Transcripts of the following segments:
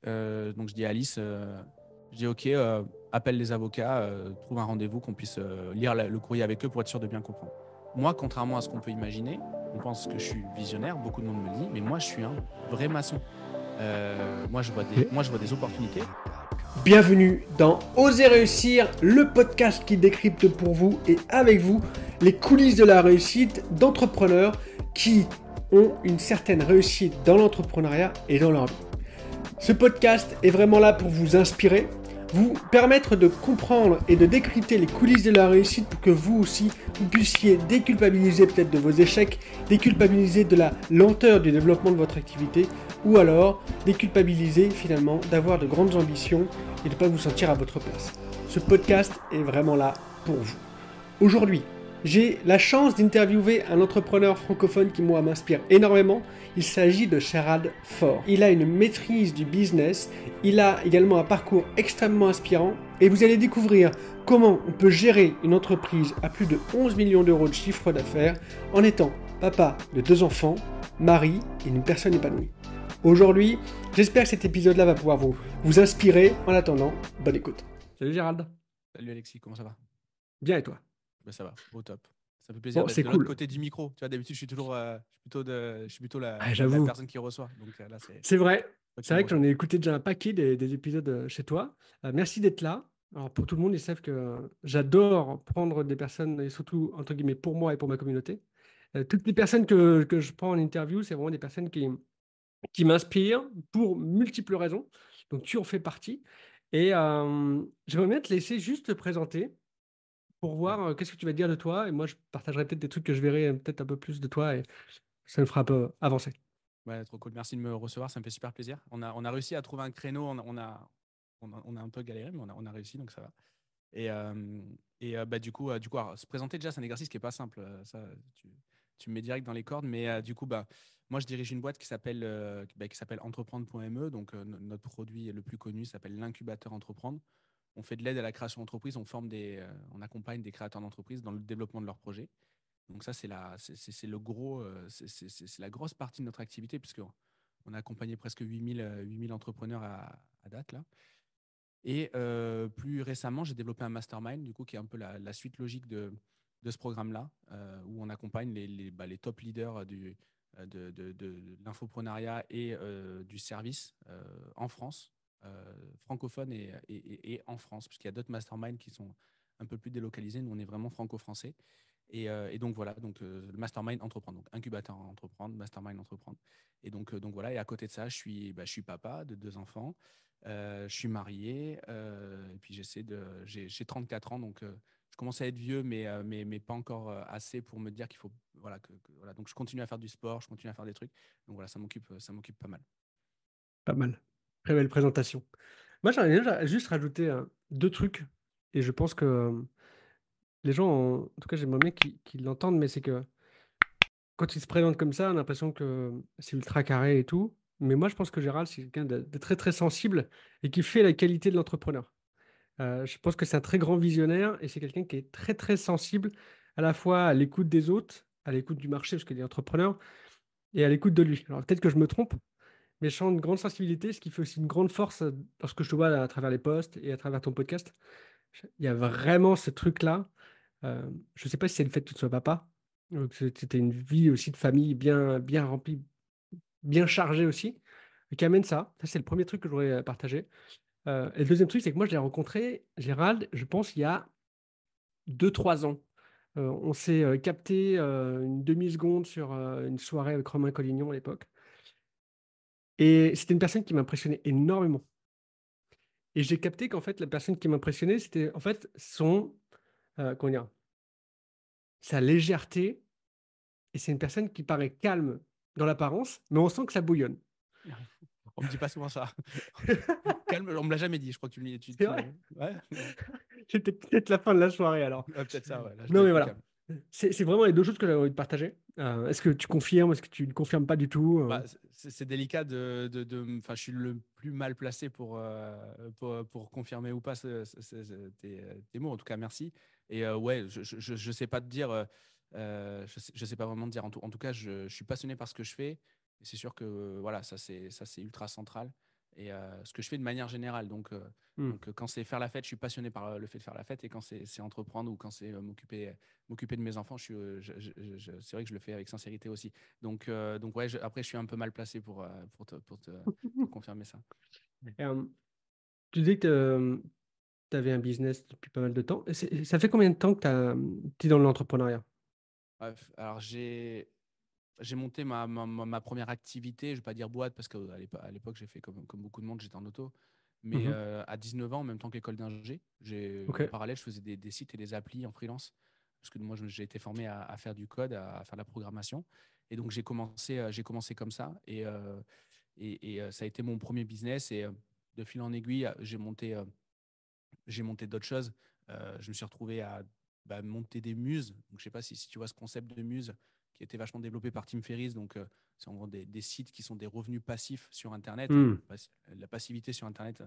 Donc je dis à Alice, je dis ok, appelle les avocats, trouve un rendez-vous, qu'on puisse lire le courrier avec eux pour être sûr de bien comprendre. Moi, contrairement à ce qu'on peut imaginer, on pense que je suis visionnaire, beaucoup de monde me le dit, mais moi je suis un vrai maçon. Moi je vois des opportunités. Bienvenue dans Oser réussir, le podcast qui décrypte pour vous et avec vous les coulisses de la réussite d'entrepreneurs qui ont une certaine réussite dans l'entrepreneuriat et dans leur vie. Ce podcast est vraiment là pour vous inspirer, vous permettre de comprendre et de décrypter les coulisses de la réussite pour que vous aussi, vous puissiez déculpabiliser peut-être de vos échecs, déculpabiliser de la lenteur du développement de votre activité ou alors déculpabiliser finalement d'avoir de grandes ambitions et de ne pas vous sentir à votre place. Ce podcast est vraiment là pour vous. Aujourd'hui, j'ai la chance d'interviewer un entrepreneur francophone qui moi m'inspire énormément. Il s'agit de Gérald Faure. Il a une maîtrise du business, il a également un parcours extrêmement inspirant et vous allez découvrir comment on peut gérer une entreprise à plus de 11 millions d'euros de chiffre d'affaires en étant papa de 2 enfants, mari et une personne épanouie. Aujourd'hui, j'espère que cet épisode-là va pouvoir vous inspirer. En attendant, bonne écoute. Salut Gérald. Salut Alexis, comment ça va? Bien et toi? Ben ça va, au top. Ça fait plaisir Bon, d'être c'est de cool. l'autre côté du micro. Tu vois, d'habitude, je suis plutôt la J'avoue. personne qui reçoit. Donc là, C'est vrai. toi qui C'est me vrai que reçois. j'en ai écouté déjà un paquet des épisodes chez toi. Merci d'être là. Alors pour tout le monde, ils savent que j'adore prendre des personnes, et surtout entre guillemets pour moi et pour ma communauté. Toutes les personnes que je prends en interview, c'est vraiment des personnes qui m'inspirent pour multiples raisons. Donc tu en fais partie. Et j'aimerais bien te laisser juste te présenter pour Ouais. voir qu'est-ce que tu vas dire de toi. Et moi, je partagerai peut-être des trucs que je verrai peut-être un peu plus de toi et ça me fera un peu avancer. Ouais, trop cool. Merci de me recevoir, ça me fait super plaisir. On a réussi à trouver un créneau. On a un peu galéré, mais on a réussi, donc ça va. Bah, du coup, alors, se présenter déjà, c'est un exercice qui est pas simple. Tu me mets direct dans les cordes, mais du coup, bah, moi, je dirige une boîte qui s'appelle entreprendre.me. Donc, notre produit le plus connu s'appelle l'incubateur Entreprendre. On fait de l'aide à la création d'entreprise, on accompagne des créateurs d'entreprises dans le développement de leurs projets. Donc ça, c'est le gros, c'est la grosse partie de notre activité, puisqu'on a accompagné presque 8000 entrepreneurs à date là. Et plus récemment, j'ai développé un mastermind, du coup, qui est un peu la suite logique de ce programme-là, où on accompagne les top leaders de l'infoprenariat et du service en France, francophone et en France, puisqu'il y a d'autres masterminds qui sont un peu plus délocalisés. Nous, on est vraiment franco-français. Et donc voilà, le mastermind entreprendre, donc incubateur entreprendre, mastermind entreprendre. Et donc voilà, et à côté de ça, je suis papa de 2 enfants. Je suis marié, et puis j'ai 34 ans, donc je commence à être vieux, mais pas encore assez pour me dire qu'il faut, voilà, voilà. Donc je continue à faire du sport, je continue à faire des trucs. Donc voilà, ça m'occupe pas mal. Pas mal. Très belle présentation. Moi, j'aimerais bien juste rajouter deux trucs. Et je pense que les gens, en tout cas, j'aimerais bien qu'ils l'entendent, mais c'est que quand ils se présentent comme ça, on a l'impression que c'est ultra carré et tout. Mais moi, je pense que Gérald, c'est quelqu'un de très, très sensible et qui fait la qualité de l'entrepreneur. Je pense que c'est un très grand visionnaire et c'est quelqu'un qui est très, très sensible à la fois à l'écoute des autres, à l'écoute du marché, parce qu'il est entrepreneur, et à l'écoute de lui. Alors, peut-être que je me trompe, mais je sens une grande sensibilité, ce qui fait aussi une grande force lorsque je te vois à travers les posts et à travers ton podcast. Il y a vraiment ce truc-là. Je ne sais pas si c'est le fait que tu sois papa, que c'était une vie aussi de famille bien, bien remplie, bien chargée aussi, qui amène ça. Ça, c'est le premier truc que j'aurais partagé. Et le deuxième truc, c'est que moi, je l'ai rencontré, Gérald, je pense, il y a 2 3 ans. On s'est capté une demi-seconde sur une soirée avec Romain Collignon à l'époque. Et c'était une personne qui m'impressionnait énormément. Et j'ai capté qu'en fait, la personne qui m'impressionnait, c'était en fait comment dire, sa légèreté. Et c'est une personne qui paraît calme dans l'apparence, mais on sent que ça bouillonne. On me dit pas souvent ça. Calme, on me l'a jamais dit. Je crois que tu me C'est vrai. ouais, C'était peut-être la fin de la soirée alors. ouais, peut-être ça. Ouais, là, je Non, dois mais être plus voilà. calme. C'est vraiment les deux choses que j'avais envie de partager. Est-ce que tu confirmes? Est-ce que tu ne confirmes pas du tout? Bah, c'est délicat enfin, je suis le plus mal placé pour confirmer ou pas tes mots. En tout cas, merci. Et ouais, je sais pas te dire, je sais pas vraiment te dire. En tout cas, je suis passionné par ce que je fais. Et c'est sûr que voilà, ça c'est ultra central. Et ce que je fais de manière générale. Hmm. Quand c'est faire la fête, je suis passionné par le fait de faire la fête. Et quand c'est entreprendre ou quand c'est m'occuper de mes enfants, c'est vrai que je le fais avec sincérité aussi. Donc ouais, après, je suis un peu mal placé pour te confirmer ça. Et, tu dis que tu avais un business depuis pas mal de temps. Ça fait combien de temps que tu es dans l'entrepreneuriat? Bref, alors j'ai monté ma première activité, je ne vais pas dire boîte parce qu'à l'époque, j'ai fait comme beaucoup de monde, j'étais en auto. Mais Mhm. à 19 ans, en même temps que l'école d'ingé, en Ok. parallèle, je faisais des sites et des applis en freelance. Parce que moi, j'ai été formé à faire du code, à faire de la programmation. Et donc, j'ai commencé comme ça. Et ça a été mon premier business. Et de fil en aiguille, j'ai monté d'autres choses. Je me suis retrouvé à monter des muses. Donc, je ne sais pas si tu vois ce concept de muse qui a été vachement développé par Tim Ferriss. Donc, c'est en gros des sites qui sont des revenus passifs sur Internet. Hmm. La passivité sur Internet,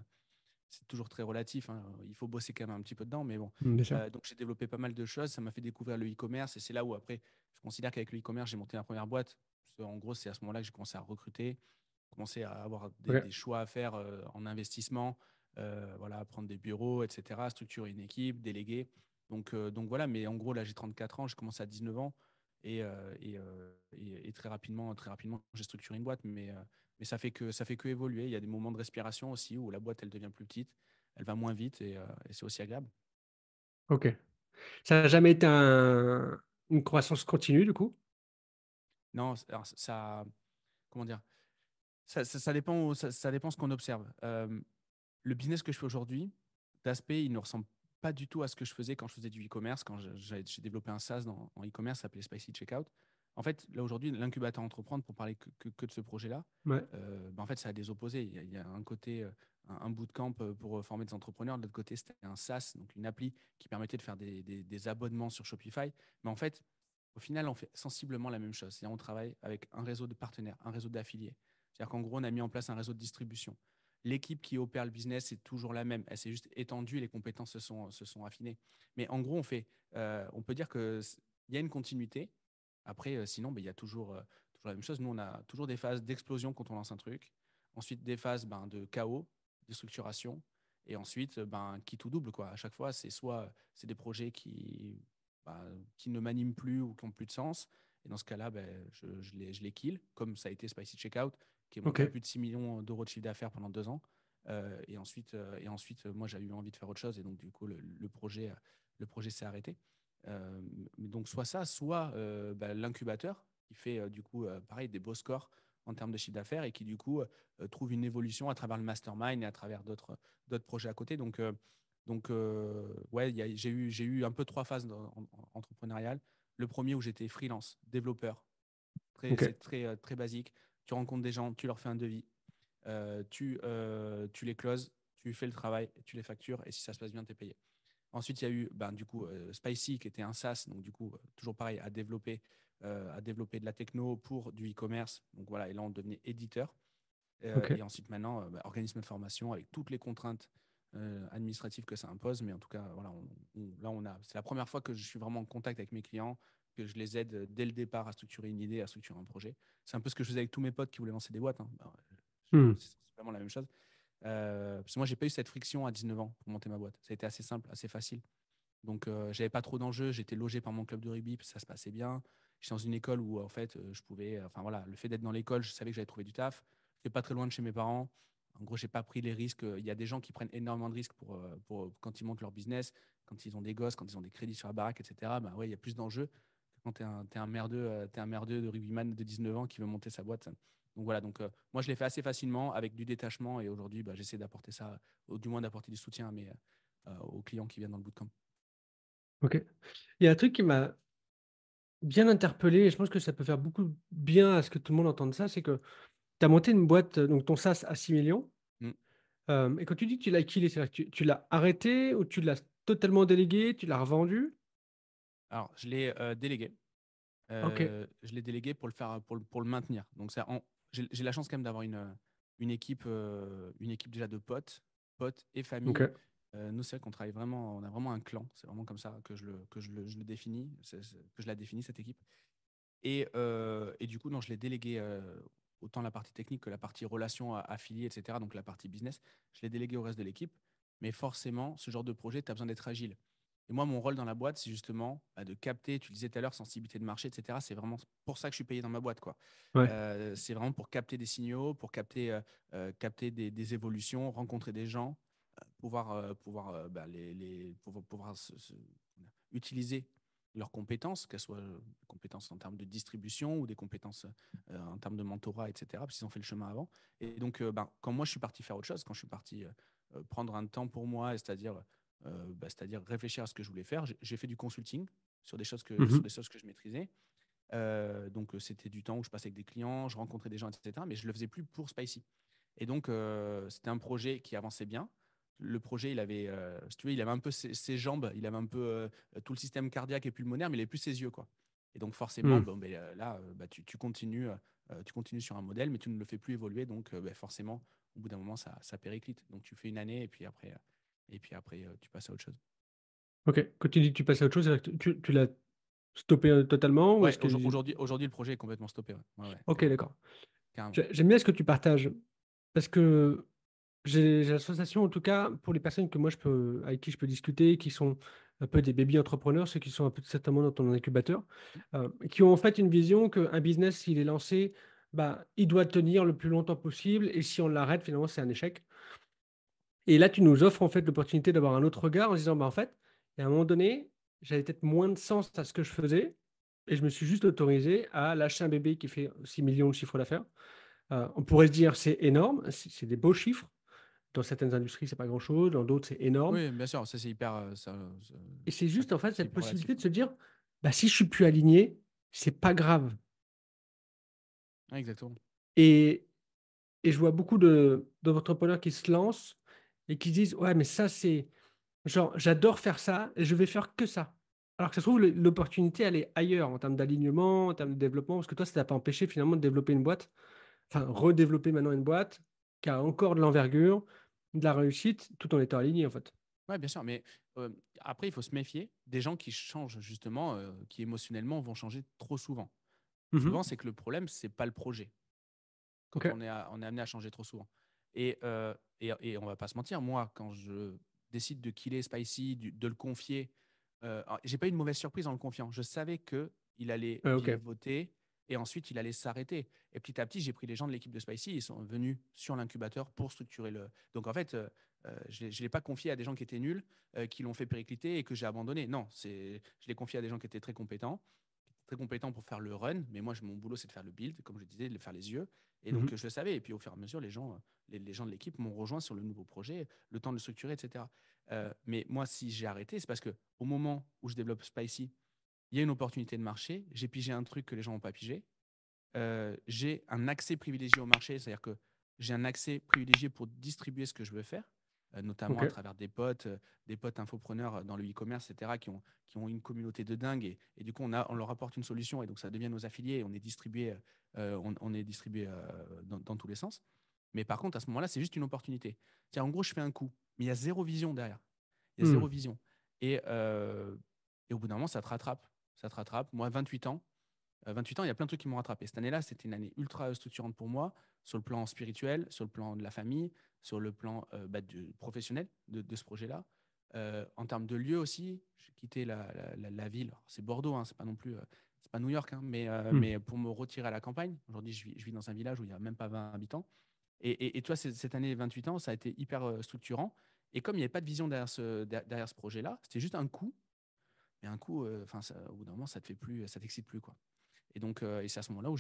c'est toujours très relatif, hein. Il faut bosser quand même un petit peu dedans. Mais bon. Bien sûr. Donc, j'ai développé pas mal de choses. Ça m'a fait découvrir le e-commerce. Et c'est là où, après, je considère qu'avec le e-commerce, j'ai monté ma première boîte. En gros, c'est à ce moment-là que j'ai commencé à recruter, commencé à avoir des Ok. choix à faire en investissement, voilà, prendre des bureaux, etc., structurer une équipe, déléguer. Donc voilà, mais en gros, là, j'ai 34 ans, je commence à 19 ans et très rapidement, j'ai structuré une boîte, mais ça fait que évoluer. Il y a des moments de respiration aussi où la boîte, elle devient plus petite, elle va moins vite et c'est aussi agréable. Ok. Ça n'a jamais été une croissance continue, du coup? Non, alors comment dire, ça dépend, ça dépend ce qu'on observe. Le business que je fais aujourd'hui, d'aspect, il ne ressemble pas du tout à ce que je faisais quand je faisais du e-commerce, quand j'ai développé un SaaS en e-commerce, ça s'appelait Spicy Checkout. En fait, là aujourd'hui, l'incubateur entreprendre, pour parler que de ce projet-là, Ouais. en fait, ça a des opposés. Il y a un côté, un bootcamp pour former des entrepreneurs. De l'autre côté, c'était un SaaS, donc une appli qui permettait de faire des abonnements sur Shopify. Mais en fait, au final, on fait sensiblement la même chose. C'est-à-dire, on travaille avec un réseau de partenaires, un réseau d'affiliés. C'est-à-dire qu'en gros, on a mis en place un réseau de distribution. L'équipe qui opère le business est toujours la même. Elle s'est juste étendue et les compétences se sont affinées. Mais en gros, on peut dire qu'il y a une continuité. Après, sinon, il y a toujours la même chose. Nous, on a toujours des phases d'explosion quand on lance un truc. Ensuite, des phases de chaos, de structuration. Et ensuite, qui tout double, quoi. À chaque fois, c'est des projets qui ne m'animent plus ou qui n'ont plus de sens. Et dans ce cas-là, je les kill, comme ça a été Spicy Checkout, qui est monté à Ok. plus de 6 millions d'euros de chiffre d'affaires pendant 2 ans. Et ensuite, moi, j'avais eu envie de faire autre chose. Et donc, du coup, le projet s'est arrêté. Mais donc, soit ça, soit l'incubateur, qui fait, du coup, pareil, des beaux scores en termes de chiffre d'affaires et qui, du coup, trouve une évolution à travers le mastermind et à travers d'autres projets à côté. Donc, ouais, j'ai eu un peu 3 phases entrepreneuriales. Le premier où j'étais freelance, développeur. Ok. C'est très basique. Tu rencontres des gens, tu leur fais un devis, tu les closes, tu fais le travail, tu les factures, et si ça se passe bien, tu es payé. Ensuite, il y a eu du coup Spicy, qui était un SaaS, donc du coup, toujours pareil, à développer de la techno pour du e-commerce. Donc voilà, et là, on devenait éditeur. Ok. Et ensuite, maintenant, organisme de formation avec toutes les contraintes administratives que ça impose. Mais en tout cas, voilà, c'est la première fois que je suis vraiment en contact avec mes clients, que je les aide dès le départ à structurer une idée, à structurer un projet. C'est un peu ce que je faisais avec tous mes potes qui voulaient lancer des boîtes, hein. Hmm. C'est vraiment la même chose. Parce que moi, j'ai pas eu cette friction à 19 ans pour monter ma boîte. Ça a été assez simple, assez facile. Donc, j'avais pas trop d'enjeux. J'étais logé par mon club de rugby, ça se passait bien. J'étais dans une école où, en fait, je pouvais. Enfin, voilà, le fait d'être dans l'école, je savais que j'allais trouver du taf. J'étais pas très loin de chez mes parents. En gros, j'ai pas pris les risques. Il y a des gens qui prennent énormément de risques quand ils montent leur business, quand ils ont des gosses, quand ils ont des crédits sur la baraque, etc. Bah ouais, il y a plus d'enjeux que quand t'es un merdeux de rugbyman de 19 ans qui veut monter sa boîte. Donc voilà, moi je l'ai fait assez facilement avec du détachement et aujourd'hui j'essaie d'apporter ça, ou du moins d'apporter du soutien aux clients qui viennent dans le bootcamp. Ok. Il y a un truc qui m'a bien interpellé, et je pense que ça peut faire beaucoup de bien à ce que tout le monde entende ça, c'est que tu as monté une boîte, donc ton SaaS à 6 millions, Mm. et quand tu dis que tu l'as killé, c'est-à-dire que tu l'as arrêté ou tu l'as totalement délégué, tu l'as revendu? Alors, je l'ai délégué. Ok, Je l'ai délégué pour le faire, pour le maintenir. Donc, j'ai la chance quand même d'avoir une équipe déjà de potes et famille. ok, Nous, c'est vrai qu'on travaille vraiment, on a vraiment un clan. C'est vraiment comme ça que je le définis, que je la définis, cette équipe. Et du coup, non, je l'ai délégué autant la partie technique que la partie relations affiliées, etc. Donc la partie business, je l'ai délégué au reste de l'équipe. Mais forcément, ce genre de projet, tu as besoin d'être agile. Et moi, mon rôle dans la boîte, c'est justement de capter, tu le disais tout à l'heure, sensibilité de marché, etc. C'est vraiment pour ça que je suis payé dans ma boîte, quoi. Ouais. C'est vraiment pour capter des signaux, pour capter des évolutions, rencontrer des gens, pouvoir utiliser leurs compétences, qu'elles soient des compétences en termes de distribution ou des compétences en termes de mentorat, etc., parce qu'ils ont fait le chemin avant. Et donc, quand moi, je suis parti faire autre chose, quand je suis parti prendre un temps pour moi, c'est-à-dire réfléchir à ce que je voulais faire, j'ai fait du consulting sur Mhm. des choses que je maîtrisais. Donc, c'était du temps où je passais avec des clients, je rencontrais des gens, etc., mais je ne le faisais plus pour Spicy. Et donc, c'était un projet qui avançait bien. Le projet, si tu veux, il avait un peu ses jambes, il avait un peu tout le système cardiaque et pulmonaire, mais il avait plus ses yeux, quoi. Et donc, forcément, Mhm. bon, là, tu continues sur un modèle, mais tu ne le fais plus évoluer. Donc, forcément, au bout d'un moment, ça périclite. Donc, tu fais une année et puis après, tu passes à autre chose. Ok. Quand tu dis que tu passes à autre chose, c'est-à-dire que tu l'as stoppé totalement ou est-ce Ouais, que... aujourd'hui, le projet est complètement stoppé. Ouais, ouais, ouais, Ok, carrément. d'accord. Carrément. J'aime bien ce que tu partages parce que j'ai l'association, en tout cas, pour les personnes que moi avec qui je peux discuter, qui sont un peu des baby entrepreneurs, ceux qui sont un peu certainement dans ton incubateur, et qui ont en fait une vision qu'un business, s'il est lancé, bah, il doit tenir le plus longtemps possible et si on l'arrête, finalement, c'est un échec. Et là, tu nous offres en fait l'opportunité d'avoir un autre regard en se disant, bah, en fait, à un moment donné, j'avais peut-être moins de sens à ce que je faisais et je me suis juste autorisé à lâcher un bébé qui fait 6 millions de chiffre d'affaires. On pourrait se dire, c'est énorme, c'est des beaux chiffres. Dans certaines industries, c'est pas grand-chose, dans d'autres, c'est énorme. Oui, bien sûr, ça c'est hyper. Et c'est juste en fait C'est cette hyper relatif, possibilité de quoi. se dire, bah, si je suis plus aligné, c'est pas grave. Ouais, exactement. Et, et je vois beaucoup d'entrepreneurs qui se lancent et qui disent, ouais, mais ça, c'est genre, j'adore faire ça et je vais faire que ça. Alors que ça se trouve, l'opportunité, elle est ailleurs en termes d'alignement, en termes de développement, parce que toi, ça t'a pas empêché finalement de développer une boîte, enfin, redévelopper maintenant une boîte qui a encore de l'envergure, de la réussite, tout en étant aligné en fait. Ouais, bien sûr, mais après, il faut se méfier des gens qui changent justement, qui émotionnellement vont changer trop souvent. Mhm. Souvent, c'est que le problème, c'est pas le projet. Quand Ok. on est amené à changer trop souvent. Et on va pas se mentir, moi, quand je décide de killer Spicy, de le confier, alors, j'ai pas eu une mauvaise surprise en le confiant. Je savais que il allait Ok. pivoter et ensuite il allait s'arrêter. Et petit à petit, j'ai pris les gens de l'équipe de Spicy, ils sont venus sur l'incubateur pour structurer le. Donc en fait, je ne l'ai pas confié à des gens qui étaient nuls, qui l'ont fait péricliter et que j'ai abandonné. Non, je l'ai confié à des gens qui étaient très compétents pour faire le run. Mais moi, mon boulot, c'est de faire le build, comme je disais, de faire les yeux. Et donc, Mhm. je le savais. Et puis, au fur et à mesure, les gens de l'équipe m'ont rejoint sur le nouveau projet, le temps de le structurer, etc. Mais moi, si j'ai arrêté, c'est parce que au moment où je développe Spicy, il y a une opportunité de marché. J'ai pigé un truc que les gens n'ont pas pigé. J'ai un accès privilégié au marché, c'est-à-dire que j'ai un accès privilégié pour distribuer ce que je veux faire, notamment à Ok. travers des potes infopreneurs dans le e-commerce, etc., qui ont une communauté de dingue. Et du coup, on leur apporte une solution et donc ça devient nos affiliés et on est distribué dans tous les sens. Mais par contre, à ce moment-là, c'est juste une opportunité. C'est en gros, je fais un coup, mais il y a zéro vision derrière. Il y a zéro Hmm. vision. Et au bout d'un moment, ça te rattrape. Ça te rattrape. Moi, 28 ans, 28 ans, il y a plein de trucs qui m'ont rattrapé. Cette année-là, c'était une année ultra structurante pour moi, sur le plan spirituel, sur le plan de la famille, sur le plan professionnel de ce projet-là. En termes de lieu aussi, j'ai quitté la ville. Alors, c'est Bordeaux, hein, c'est pas non plus, c'est pas New York, hein, Hmm. mais pour me retirer à la campagne. Aujourd'hui, je vis dans un village où il n'y a même pas 20 habitants. Et toi, cette année 28 ans, ça a été hyper structurant. Et comme il n'y avait pas de vision derrière ce projet-là, c'était juste un coup. Mais un coup, enfin, au bout d'un moment, ça te fait plus, ça t'excite plus, quoi. Et donc, c'est à ce moment-là où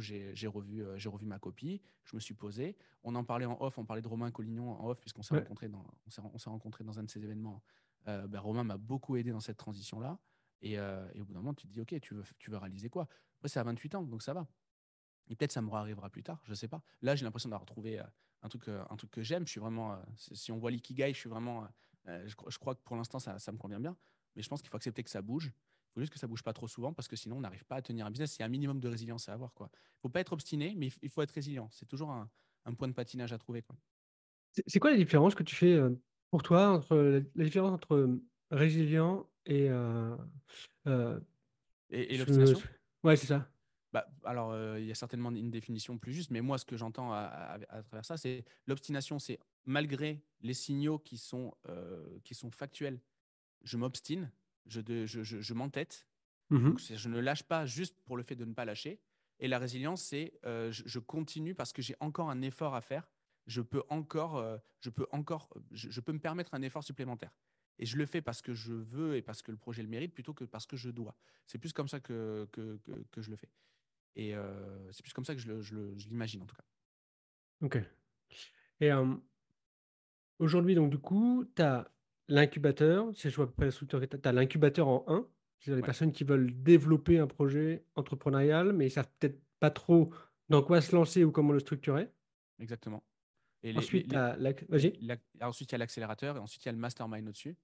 j'ai revu ma copie. Je me suis posé. On en parlait en off. On parlait de Romain Collignon en off puisqu'on s'est Ouais. rencontrés on s'est rencontrés dans un de ces événements. Romain m'a beaucoup aidé dans cette transition-là. Et au bout d'un moment, tu te dis, ok, tu veux réaliser quoi? Après, c'est à 28 ans, donc ça va. Et peut-être ça me arrivera plus tard, je sais pas. Là, j'ai l'impression d'avoir trouvé un truc que j'aime. Je suis vraiment, si on voit l'ikigai, je suis vraiment, je crois que pour l'instant, ça me convient bien. Mais je pense qu'il faut accepter que ça bouge. Il faut juste que ça bouge pas trop souvent parce que sinon, on n'arrive pas à tenir un business. Il y a un minimum de résilience à avoir, quoi. Il faut pas être obstiné, mais il faut être résilient. C'est toujours un point de patinage à trouver, quoi. C'est quoi la différence que tu fais pour toi entre la différence entre résilient et Et je me- l'obstination? ouais, c'est ça. Bah, alors, il y a certainement une définition plus juste, mais moi, ce que j'entends à travers ça, c'est l'obstination, c'est malgré les signaux qui sont factuels, je m'obstine, je m'entête, donc Mhm. je ne lâche pas juste pour le fait de ne pas lâcher. Et la résilience, c'est je continue parce que j'ai encore un effort à faire. Je peux me permettre un effort supplémentaire. Et je le fais parce que je veux et parce que le projet le mérite plutôt que parce que je dois. C'est plus comme ça que je le fais. Et c'est plus comme ça que je l'imagine en tout cas. Ok. Et aujourd'hui, donc du coup, tu as l'incubateur, si je vois à peu près la structure que tu as l'incubateur en un, c'est-à-dire les Ouais, personnes qui veulent développer un projet entrepreneurial, mais ils savent peut-être pas trop dans quoi se lancer ou comment le structurer. exactement. Et Ensuite, tu as Vas-y. ensuite, il y a l'accélérateur et ensuite, il y a le mastermind au-dessus.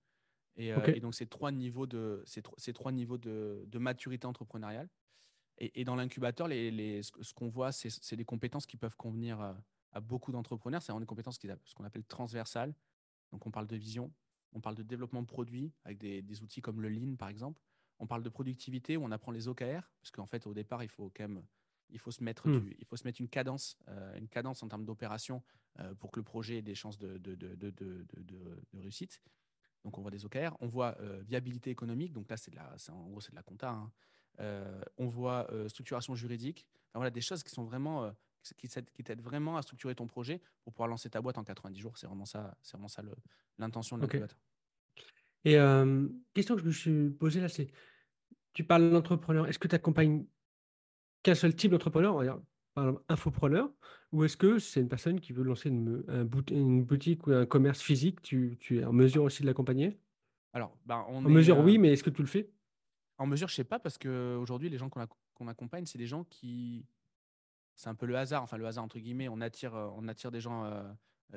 Ok. Et donc, ces trois niveaux de maturité entrepreneuriale. Et dans l'incubateur, ce qu'on voit, c'est des compétences qui peuvent convenir à beaucoup d'entrepreneurs. C'est vraiment des compétences ce qu'on appelle transversales. Donc, on parle de vision, on parle de développement de produits avec des outils comme le Lean, par exemple. On parle de productivité où on apprend les OKR, parce qu'en fait, au départ, il faut quand même Hmm. il faut se mettre une cadence en termes d'opération pour que le projet ait des chances de réussite. Donc, on voit des OKR. On voit viabilité économique. Donc là, en gros, c'est de la compta, hein. On voit structuration juridique. Enfin, voilà, des choses qui sont vraiment qui t'aident vraiment à structurer ton projet pour pouvoir lancer ta boîte en 90 jours. C'est vraiment ça l'intention de Ok. l'incubateur. Et question que je me suis posée là, c'est, tu parles d'entrepreneur, est-ce que tu accompagnes qu'un seul type d'entrepreneur, on va dire, par exemple, infopreneur, ou est-ce que c'est une personne qui veut lancer une boutique ou un commerce physique, tu es en mesure aussi de l'accompagner? Alors, ben, En mesure, oui, mais est-ce que tu le fais? en mesure, je sais pas, parce qu'aujourd'hui, les gens qu'on accompagne, c'est des gens qui. C'est un peu le hasard, enfin le hasard entre guillemets, on attire des gens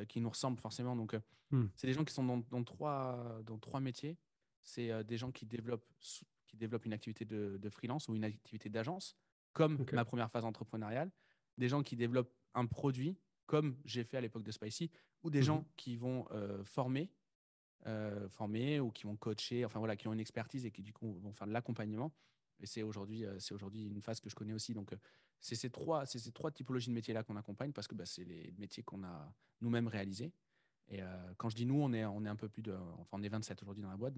qui nous ressemblent forcément. Donc, Hmm. c'est des gens qui sont dans trois métiers. C'est des gens qui développent une activité de freelance ou une activité d'agence, comme Ok. ma première phase entrepreneuriale. Des gens qui développent un produit, comme j'ai fait à l'époque de Spicy, ou des Mhm. gens qui vont former ou qui vont coacher, enfin voilà, qui ont une expertise et qui du coup vont faire de l'accompagnement. Et c'est aujourd'hui une phase que je connais aussi. Donc, c'est ces trois typologies de métiers-là qu'on accompagne parce que bah, c'est les métiers qu'on a nous-mêmes réalisés. Et quand je dis nous, on est un peu plus de. Enfin, on est 27 aujourd'hui dans la boîte.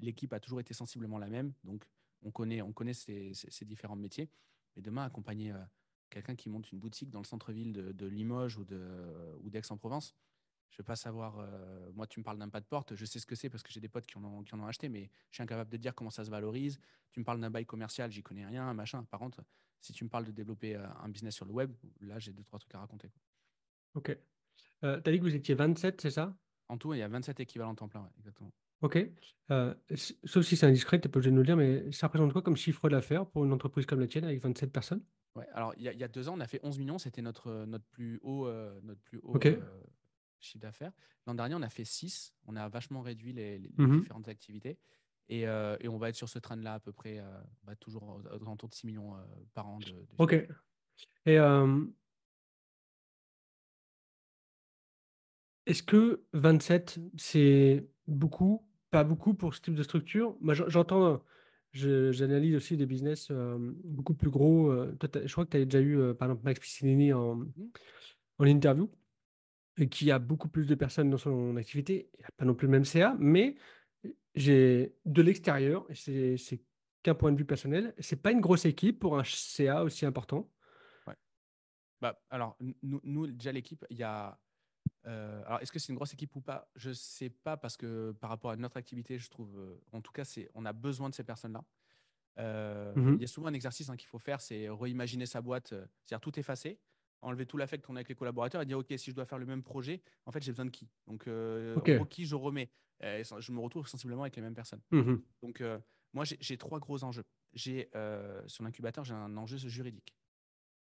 L'équipe a toujours été sensiblement la même. Donc, on connaît ces différents métiers. Et demain, accompagner quelqu'un qui monte une boutique dans le centre-ville de Limoges ou d'Aix-en-Provence, je ne vais pas savoir. Moi, tu me parles d'un pas de porte, je sais ce que c'est parce que j'ai des potes qui en ont acheté, mais je suis incapable de dire comment ça se valorise. Tu me parles d'un bail commercial, j'y connais rien, machin. Par contre, si tu me parles de développer un business sur le web, là, j'ai deux, trois trucs à raconter. Ok. Tu as dit que vous étiez 27, c'est ça? En tout, il y a 27 équivalents temps plein, ouais, exactement. Ok. Sauf si c'est indiscret, tu n'es pas obligé de nous le dire, mais ça représente quoi comme chiffre d'affaires pour une entreprise comme la tienne avec 27 personnes? Ouais, alors, il y a 2 ans, on a fait 11 millions, c'était notre plus haut Ok. chiffre d'affaires. L'an dernier, on a fait 6. On a vachement réduit les Mhm. différentes activités. Et on va être sur ce train-là à peu près, toujours aux alentours de 6 millions par an de Ok. chiffre. Et est-ce que 27, c'est beaucoup, pas beaucoup pour ce type de structure? Moi, j'entends, j'analyse aussi des business beaucoup plus gros. Toi, je crois que tu as déjà eu, par exemple, Max Piccinini Mhm. en interview, et qui a beaucoup plus de personnes dans son activité. Il n'a pas non plus le même CA, mais j'ai de l'extérieur, et c'est qu'un point de vue personnel, c'est pas une grosse équipe pour un CA aussi important. Ouais. Bah, alors, nous, déjà, l'équipe, il y a. Alors, est-ce que c'est une grosse équipe ou pas? Je sais pas parce que par rapport à notre activité, je trouve, en tout cas, on a besoin de ces personnes-là. Il y Mhm. a souvent un exercice qu'il faut faire, c'est reimaginer sa boîte, c'est-à-dire tout effacer, enlever tout l'affect qu'on a avec les collaborateurs et dire, OK, si je dois faire le même projet, en fait, j'ai besoin de qui? Donc, en gros, Ok. qui je remets? Je me retrouve sensiblement avec les mêmes personnes. Mhm. Donc, moi, j'ai trois gros enjeux. Sur l'incubateur, j'ai un enjeu juridique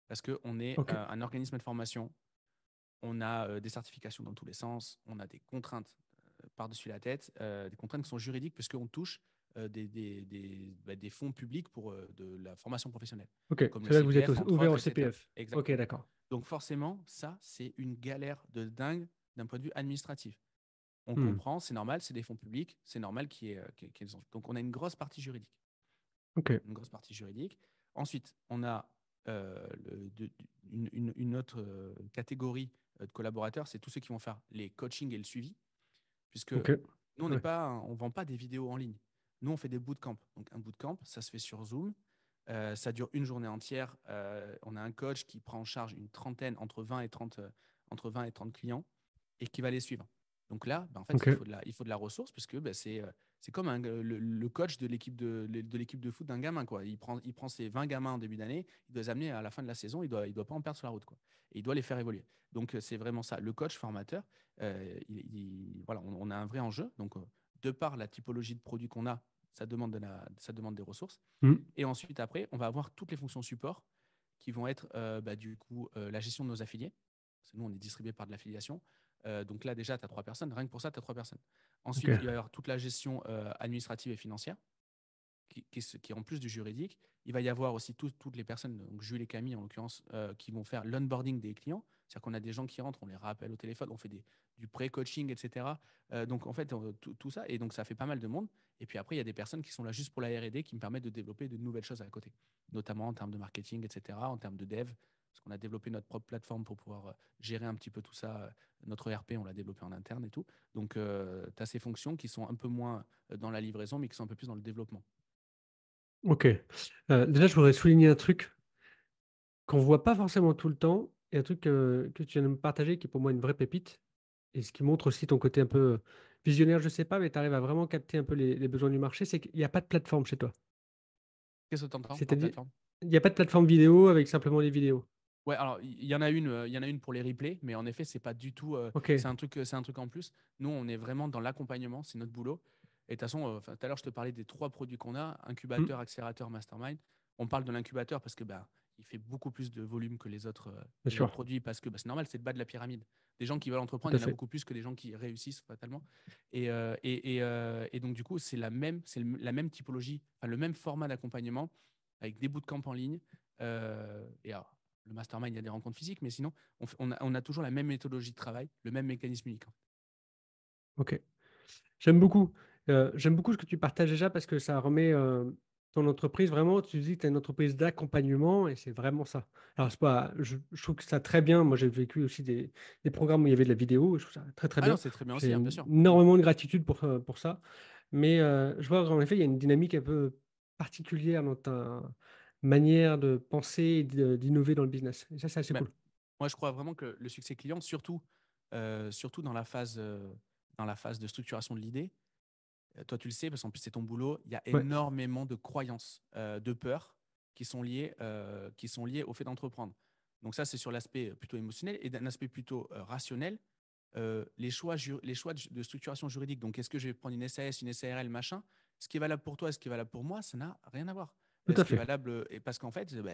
parce qu'on est Ok. un organisme de formation, on a des certifications dans tous les sens, on a des contraintes par-dessus la tête, des contraintes qui sont juridiques puisqu'on touche des fonds publics pour de la formation professionnelle, Ok. comme le C'est là que vous êtes CPF, entre ouvert autres, au etc. CPF. Ok, Exactement. d'accord. Donc forcément, ça, c'est une galère de dingue d'un point de vue administratif. On Hmm. comprend, c'est normal, c'est des fonds publics, c'est normal qu'il y ait des enjeux. Donc on a une grosse partie juridique. Ok. Une grosse partie juridique. Ensuite, on a une autre catégorie de collaborateurs, c'est tous ceux qui vont faire les coachings et le suivi, puisque Ok. nous, Ouais. on vend pas des vidéos en ligne. Nous, on fait des bootcamps. Donc, un bootcamp, ça se fait sur Zoom. Ça dure une journée entière. On a un coach qui prend en charge une trentaine, entre 20 et 30 clients et qui va les suivre. Donc là, bah, en fait, Ok. il faut de la ressource puisque bah, c'est comme le coach de l'équipe de foot d'un gamin, quoi. Il prend ses 20 gamins en début d'année, il doit les amener à la fin de la saison, il doit pas en perdre sur la route, quoi. Et il doit les faire évoluer. Donc, c'est vraiment ça. Le coach formateur, voilà, on a un vrai enjeu. Donc, de par la typologie de produits qu'on a, ça demande des ressources. Hmm. Et ensuite, après, on va avoir toutes les fonctions support qui vont être bah, du coup la gestion de nos affiliés. Parce que nous, on est distribué par de l'affiliation. Donc là, déjà, tu as 3 personnes. Rien que pour ça, tu as 3 personnes. Ok. Ensuite, il va y avoir toute la gestion administrative et financière qui est en plus du juridique. Il va y avoir aussi toutes les personnes, donc Jules et Camille en l'occurrence, qui vont faire l'onboarding des clients. C'est-à-dire qu'on a des gens qui rentrent, on les rappelle au téléphone, on fait du pré-coaching, etc. Donc en fait, tout ça, et donc ça fait pas mal de monde. Et puis après, il y a des personnes qui sont là juste pour la R&D qui me permettent de développer de nouvelles choses à côté, notamment en termes de marketing, etc., en termes de dev, parce qu'on a développé notre propre plateforme pour pouvoir gérer un petit peu tout ça. Notre ERP, on l'a développé en interne et tout. Donc, tu as ces fonctions qui sont un peu moins dans la livraison, mais qui sont un peu plus dans le développement. Ok. Déjà, je voudrais souligner un truc qu'on voit pas forcément tout le temps et un truc que tu viens de me partager qui est pour moi une vraie pépite et ce qui montre aussi ton côté un peu visionnaire, je sais pas, mais tu arrives à vraiment capter un peu les besoins du marché, c'est qu'il n'y a pas de plateforme chez toi. Qu'est-ce que tu entends par C'est-à-dire, plateforme? il n'y a pas de plateforme vidéo avec simplement les vidéos. Ouais, alors il y en a une pour les replays, mais en effet, c'est pas du tout. Ok. C'est un truc en plus. Nous, on est vraiment dans l'accompagnement, c'est notre boulot. Et de toute façon, tout à l'heure, je te parlais des 3 produits qu'on a, Hmm. incubateur, accélérateur, mastermind. On parle de l'incubateur parce que bah, il fait beaucoup plus de volume Bien que les autres sûr, produits parce que bah, c'est normal, c'est le bas de la pyramide. Des gens qui veulent tout entreprendre, à il y en a fait. beaucoup plus que des gens qui réussissent fatalement. Et donc, du coup, la même typologie, enfin, le même format d'accompagnement avec des bootcamps en ligne. Et alors, le mastermind, il y a des rencontres physiques, mais sinon, on a toujours la même méthodologie de travail, le même mécanisme unique. Ok. J'aime beaucoup. J'aime beaucoup ce que tu partages déjà parce que ça remet ton entreprise vraiment. Tu dis que tu as une entreprise d'accompagnement et c'est vraiment ça. Alors, c'est pas, je trouve que ça très bien. Moi, j'ai vécu aussi des programmes où il y avait de la vidéo. Et je trouve ça très, très Ah non, bien. c'est très bien J'ai aussi, hein, bien sûr. Mm. énormément de gratitude pour ça. Mais je vois qu'en effet, il y a une dynamique un peu particulière dans ta manière de penser et d'innover dans le business. Et ça, c'est assez Mais cool. moi, je crois vraiment que le succès client, surtout dans la phase de structuration de l'idée, toi, tu le sais, parce qu'en plus, c'est ton boulot, il y a Ouais, énormément de croyances, de peurs qui sont liées au fait d'entreprendre. Donc ça, c'est sur l'aspect plutôt émotionnel et d'un aspect plutôt rationnel. Les choix de structuration juridique, donc est-ce que je vais prendre une SAS, une SARL, machin, ce qui est valable pour toi, ce qui est valable pour moi, ça n'a rien à voir. tout Ce à qui est fait. valable, et parce qu'en fait, bah,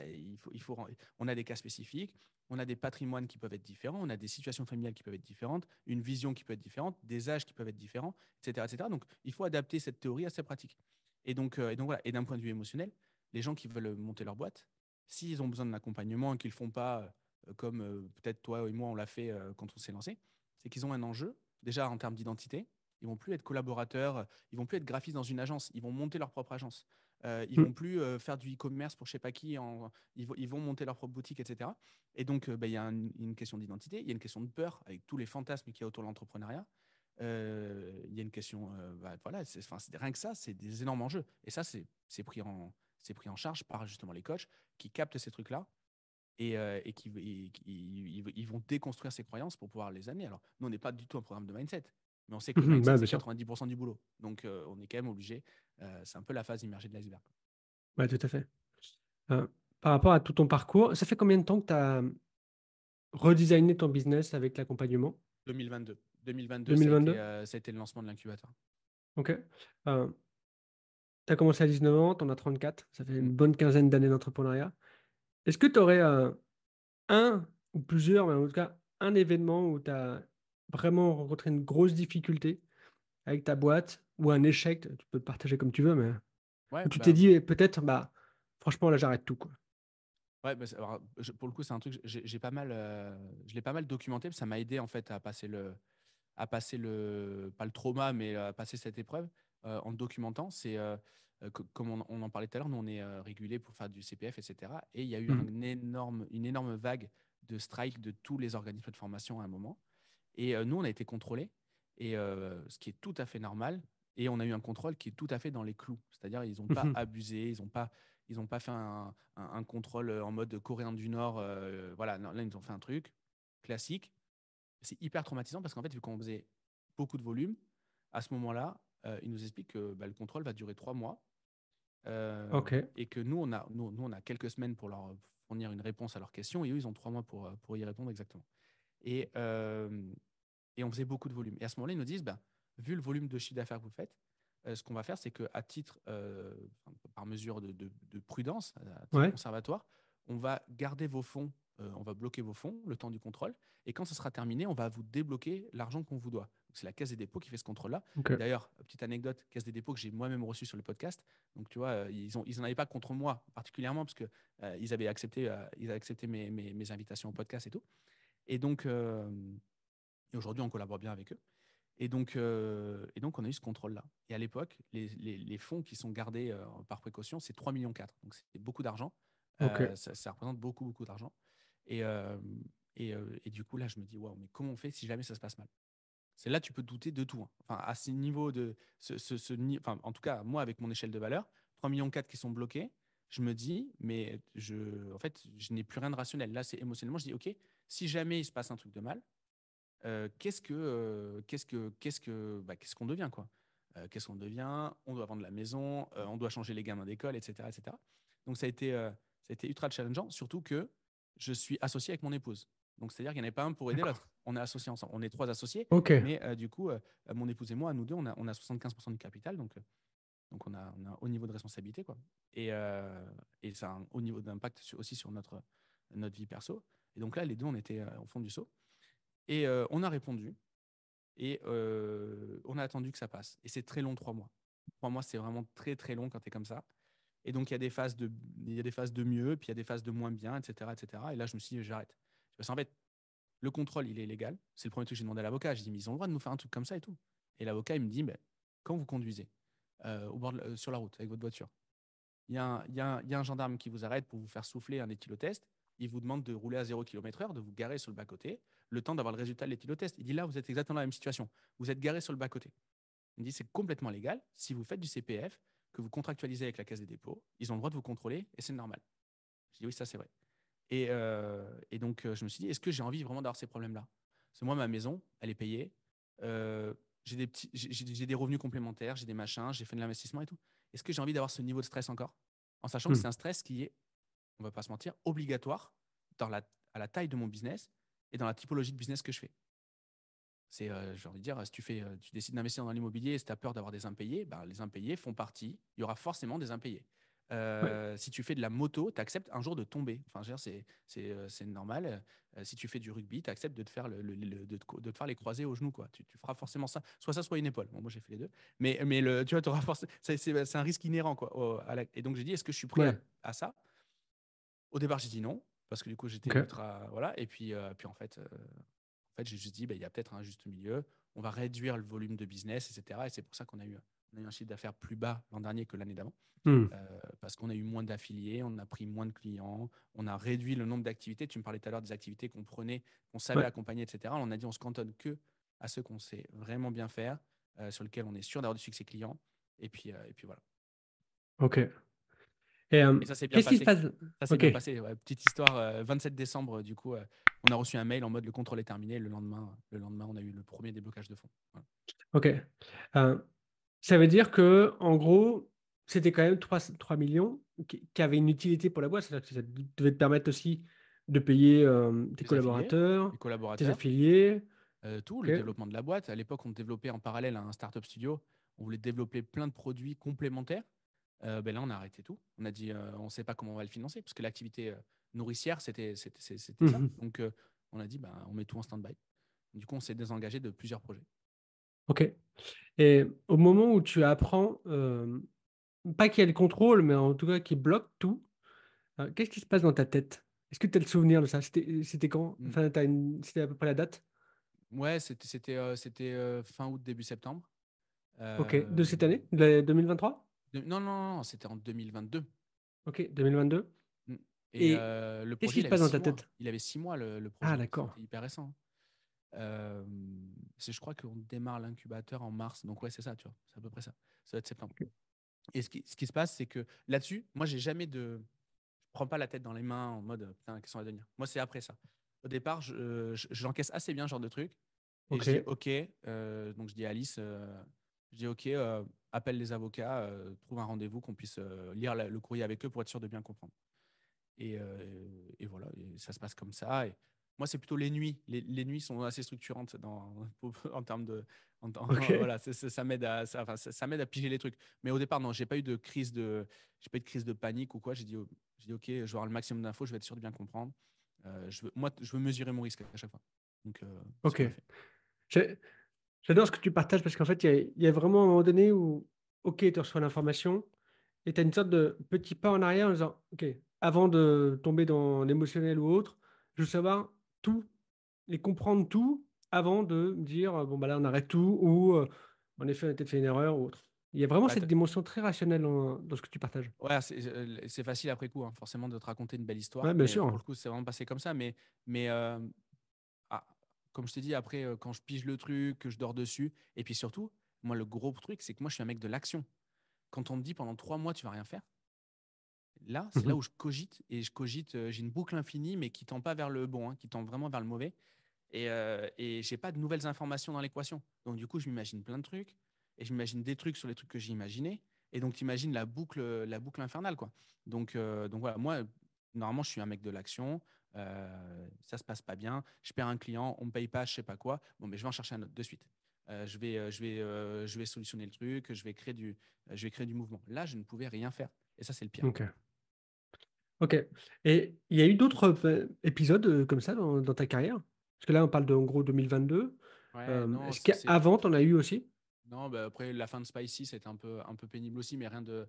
on a des cas spécifiques, on a des patrimoines qui peuvent être différents, on a des situations familiales qui peuvent être différentes, une vision qui peut être différente, des âges qui peuvent être différents, etc., etc. Donc, il faut adapter cette théorie à ces pratiques. Et donc voilà. Et d'un point de vue émotionnel, les gens qui veulent monter leur boîte, s'ils ont besoin d'un accompagnement et qu'ils ne le font pas comme peut-être toi et moi on l'a fait quand on s'est lancé, c'est qu'ils ont un enjeu déjà en termes d'identité. Ils vont plus être collaborateurs, ils vont plus être graphistes dans une agence, ils vont monter leur propre agence. Ils Mm. vont plus faire du e-commerce pour je sais pas qui, ils vont monter leur propre boutique, etc. Et donc, bah, il y a une question d'identité, il y a une question de peur avec tous les fantasmes qu'il y a autour de l'entrepreneuriat. Il y a une question, bah, voilà, rien que ça, c'est des énormes enjeux. Et ça, c'est pris en charge par justement les coachs qui captent ces trucs-là ils vont déconstruire ces croyances pour pouvoir les amener. Alors, nous, on n'est pas du tout un programme de mindset, mais on sait que le Mhm, mindset, ouais, c'est bien sûr. 90% du boulot. Donc, on est quand même obligé. C'est un peu la phase immergée de l'iceberg. Ouais, tout à fait. Euh, Par rapport à tout ton parcours, ça fait combien de temps que tu as redesigné ton business avec l'accompagnement? 2022. 2022, 2022? ça a été le lancement de l'incubateur. Ok. Tu as commencé à 19 ans, tu en as 34, ça fait Mm. une bonne quinzaine d'années d'entrepreneuriat. Est-ce que tu aurais un ou plusieurs, mais en tout cas un événement où tu as vraiment rencontré une grosse difficulté avec ta boîte ou un échec, tu peux le partager comme tu veux, mais Ouais, où tu t'es bah, dit peut-être, bah, franchement, là, j'arrête tout, quoi. ouais, bah, alors, pour le coup, c'est un truc, je l'ai pas mal documenté, parce que ça m'a aidé en fait pas le trauma, mais à passer cette épreuve en le documentant. comme on en parlait tout à l'heure, nous, on est régulé pour faire du CPF, etc. Et il y a eu Mhm. une énorme vague de strike de tous les organismes de formation à un moment. Et nous, on a été contrôlés, et ce qui est tout à fait normal. Et on a eu un contrôle qui est tout à fait dans les clous. C'est-à-dire, ils n'ont pas Mhm. abusé, ils ont pas fait un contrôle en mode Coréen du Nord. Voilà, non, là, ils ont fait un truc classique. C'est hyper traumatisant parce qu'en fait, vu qu'on faisait beaucoup de volume, à ce moment-là, ils nous expliquent que bah, le contrôle va durer 3 mois, Ok, et que nous, on a quelques semaines pour leur fournir une réponse à leurs questions, et eux, ils ont 3 mois pour y répondre exactement. Et, et on faisait beaucoup de volume. Et à ce moment-là, ils nous disent, bah, vu le volume de chiffre d'affaires que vous faites, ce qu'on va faire, c'est qu'à titre, par mesure de prudence, à titre ouais, conservatoire, on va garder vos fonds, on va bloquer vos fonds le temps du contrôle. Et quand ce sera terminé, on va vous débloquer l'argent qu'on vous doit. C'est la Caisse des dépôts qui fait ce contrôle-là. Et ok. d'ailleurs, petite anecdote, Caisse des dépôts que j'ai moi-même reçu sur le podcast. Donc, tu vois, ils n'en avaient pas contre moi particulièrement parce que ils avaient accepté mes invitations au podcast et tout. Et donc, et aujourd'hui, on collabore bien avec eux. Et donc, on a eu ce contrôle-là. Et à l'époque, les fonds qui sont gardés par précaution, c'est 3,4 millions. Donc, c'est beaucoup d'argent. Ok. Ça représente beaucoup, beaucoup d'argent. Et, et du coup, là, je me dis, waouh, mais comment on fait si jamais ça se passe mal? C'est là, tu peux douter de tout, hein. Enfin, à ce niveau de. Enfin, en tout cas, moi, avec mon échelle de valeur, 3,4 millions qui sont bloqués, je me dis, mais en fait, je n'ai plus rien de rationnel. Là, c'est émotionnellement, je dis, OK, si jamais il se passe un truc de mal, qu'est-ce qu'on devient, quoi? Qu'est-ce qu'on devient? On doit vendre la maison, on doit changer les gamins d'école, etc., etc. Donc ça a été ultra challengeant, surtout que je suis associé avec mon épouse. Donc c'est-à-dire qu'il n'y en avait pas un pour aider D'accord. l'autre. On est associés ensemble. On est 3 associés, Ok. mais du coup, mon épouse et moi, nous deux, on a 75% du capital, donc on a un haut niveau de responsabilité, quoi. Et ça a un haut niveau d'impact aussi sur notre vie perso. Et donc là, les deux, on était au fond du seau. Et on a répondu. Et on a attendu que ça passe. Et c'est très long, 3 mois. 3 mois, c'est vraiment très, très long quand tu es comme ça. Et donc, il y a des phases de mieux, puis il y a des phases de moins bien, etc., etc. Et là, je me suis dit, j'arrête. Parce qu'en fait, le contrôle, il est légal. C'est le premier truc que j'ai demandé à l'avocat. J'ai dit, mais ils ont le droit de nous faire un truc comme ça et tout. Et l'avocat, il me dit, mais quand vous conduisez sur la route avec votre voiture, il y a un gendarme qui vous arrête pour vous faire souffler un éthylotest. Il vous demande de rouler à 0 km/h, de vous garer sur le bas-côté, le temps d'avoir le résultat de l'éthylotest. Il dit là, vous êtes exactement dans la même situation. Vous êtes garé sur le bas-côté. Il dit c'est complètement légal. Si vous faites du CPF, que vous contractualisez avec la Caisse des dépôts, ils ont le droit de vous contrôler et c'est normal. Je dis oui, ça c'est vrai. Et donc, je me suis dit, est-ce que j'ai envie vraiment d'avoir ces problèmes-là? Parce que moi, ma maison, elle est payée. Euh, j'ai des revenus complémentaires, j'ai des machins, j'ai fait de l'investissement et tout. Est-ce que j'ai envie d'avoir ce niveau de stress encore? En sachant que Hmm. c'est un stress qui est, on va pas se mentir, obligatoire à la taille de mon business et dans la typologie de business que je fais. J'ai envie de dire, si tu décides d'investir dans l'immobilier et si tu as peur d'avoir des impayés, ben, les impayés font partie. Il y aura forcément des impayés. Ouais. Si tu fais de la moto, tu acceptes un jour de tomber. Enfin, je veux dire, c'est normal. Si tu fais du rugby, tu acceptes de te faire, de te faire les croisés au genou, quoi. Tu feras forcément ça. Soit ça, soit une épaule. Bon, moi, j'ai fait les deux. Mais tu vois, auras forcément, c'est un risque inhérent, quoi. Et donc, j'ai dit, est-ce que je suis prêt Ouais. à ça? Au départ, j'ai dit non, parce que du coup, j'étais Ok. ultra. Voilà. Et puis en fait, j'ai juste dit, bah, il y a peut-être un juste milieu. On va réduire le volume de business, etc. Et c'est pour ça qu'on a eu un chiffre d'affaires plus bas l'an dernier que l'année d'avant. Hmm. Parce qu'on a eu moins d'affiliés, on a pris moins de clients, on a réduit le nombre d'activités. Tu me parlais tout à l'heure des activités qu'on prenait, qu'on savait Ouais. accompagner, etc. On a dit, on se cantonne que à ceux qu'on sait vraiment bien faire, sur lesquels on est sûr d'avoir du succès client. Et puis voilà. Ok. Et Et ça s'est bien qu'est-ce qui se passé. passe? Ça s'est Ok. bien passé. Ouais. Petite histoire, 27 décembre, du coup, on a reçu un mail en mode le contrôle est terminé. Le lendemain, on a eu le premier déblocage de fonds. Voilà. Ok. Euh, Ça veut dire que, en gros, c'était quand même 3 millions qui avaient une utilité pour la boîte. C'est-à-dire que ça devait te permettre aussi de payer tes Les affiliés, collaborateurs, les tes collaborateurs, affiliés. tout, Ok. le développement de la boîte. À l'époque, on développait en parallèle un startup studio. On voulait développer plein de produits complémentaires. Ben là, on a arrêté tout. On a dit, on ne sait pas comment on va le financer, parce que l'activité nourricière, c'était ça. Mhm. Donc, on a dit, ben, on met tout en stand-by. Du coup, on s'est désengagé de plusieurs projets. Ok. Et au moment où tu apprends, pas qu'il y ait le contrôle, mais en tout cas qui bloque tout, qu'est-ce qui se passe dans ta tête? Est-ce que tu as le souvenir de ça? C'était quand? Mm. Enfin, c'était à peu près la date? Ouais, c'était fin août, début septembre. Ok. De Euh, cette année, de 2023? Non, non, non, c'était en 2022. Ok, 2022. Mm. Et Et le qu'est-ce projet, qui il se avait passe dans six ta mois. tête? Il avait 6 mois, le Ah, projet. d'accord. C'était hyper récent. Euh, je crois qu'on démarre l'incubateur en mars. Donc, ouais, c'est ça, tu vois. C'est à peu près ça. Ça va être septembre. Et ce qui se passe, c'est que là-dessus, moi, j'ai jamais de. Je prends pas la tête dans les mains en mode putain, qu'est-ce qu'on va devenir. Moi, c'est après ça. Au départ, j'encaisse assez bien ce genre de truc. Et je dis Ok. OK. Donc, je dis à Alice, je dis OK, appelle les avocats, trouve un rendez-vous, qu'on puisse lire le courrier avec eux pour être sûr de bien comprendre. Et voilà, et ça se passe comme ça. Et moi, c'est plutôt les nuits. Les nuits sont assez structurantes en termes de. Ok. Voilà, ça m'aide enfin, ça m'aide à piger les trucs. Mais au départ, non, j'ai pas eu de crise de panique ou quoi. J'ai dit, OK, je vais avoir le maximum d'infos, je vais être sûr de bien comprendre. Moi, je veux mesurer mon risque à chaque fois. Donc, c'est ce Ok. qu'on a fait. J'ai- J'adore ce que tu partages parce qu'en fait, il y a vraiment un moment donné où, ok, tu reçois l'information et tu as une sorte de petit pas en arrière en disant, ok, avant de tomber dans l'émotionnel ou autre, je veux savoir tout et comprendre tout avant de me dire, bon, bah là, on arrête tout ou en effet, on a peut-être fait une erreur ou autre. Il y a vraiment Ouais, cette dimension très rationnelle dans ce que tu partages. ouais, c'est facile après coup, hein, forcément, de te raconter une belle Ouais, histoire. bien Mais sûr. pour le coup, c'est vraiment passé comme ça. Mais ah, comme je t'ai dit, après, quand je pige le truc, que je dors dessus, et puis surtout, moi, le gros truc, c'est que moi, je suis un mec de l'action. Quand on me dit pendant 3 mois, tu vas rien faire, là, c'est là Mhm. où je cogite, et je cogite, j'ai une boucle infinie, mais qui tend pas vers le bon, hein, qui tend vraiment vers le mauvais, et j'ai pas de nouvelles informations dans l'équation. Donc, du coup, je m'imagine plein de trucs, et je m'imagine des trucs sur les trucs que j'ai imaginés, et donc, tu imagines la boucle infernale, quoi. Donc voilà, moi, normalement, je suis un mec de l'action. Ça se passe pas bien, je perds un client, on me paye pas, je sais pas quoi. Bon, mais je vais en chercher un autre de suite. Je vais solutionner le truc, je vais créer du mouvement. Là, je ne pouvais rien faire. Et ça, c'est le pire. Ok. Ok. Et il y a eu d'autres épisodes comme ça dans ta carrière? Parce que là, on parle de, en gros, 2022. Ouais, non, Est-ce qu'avant, tu en as eu aussi? non, bah après, la fin de Spicy, c'était un peu pénible aussi, mais rien de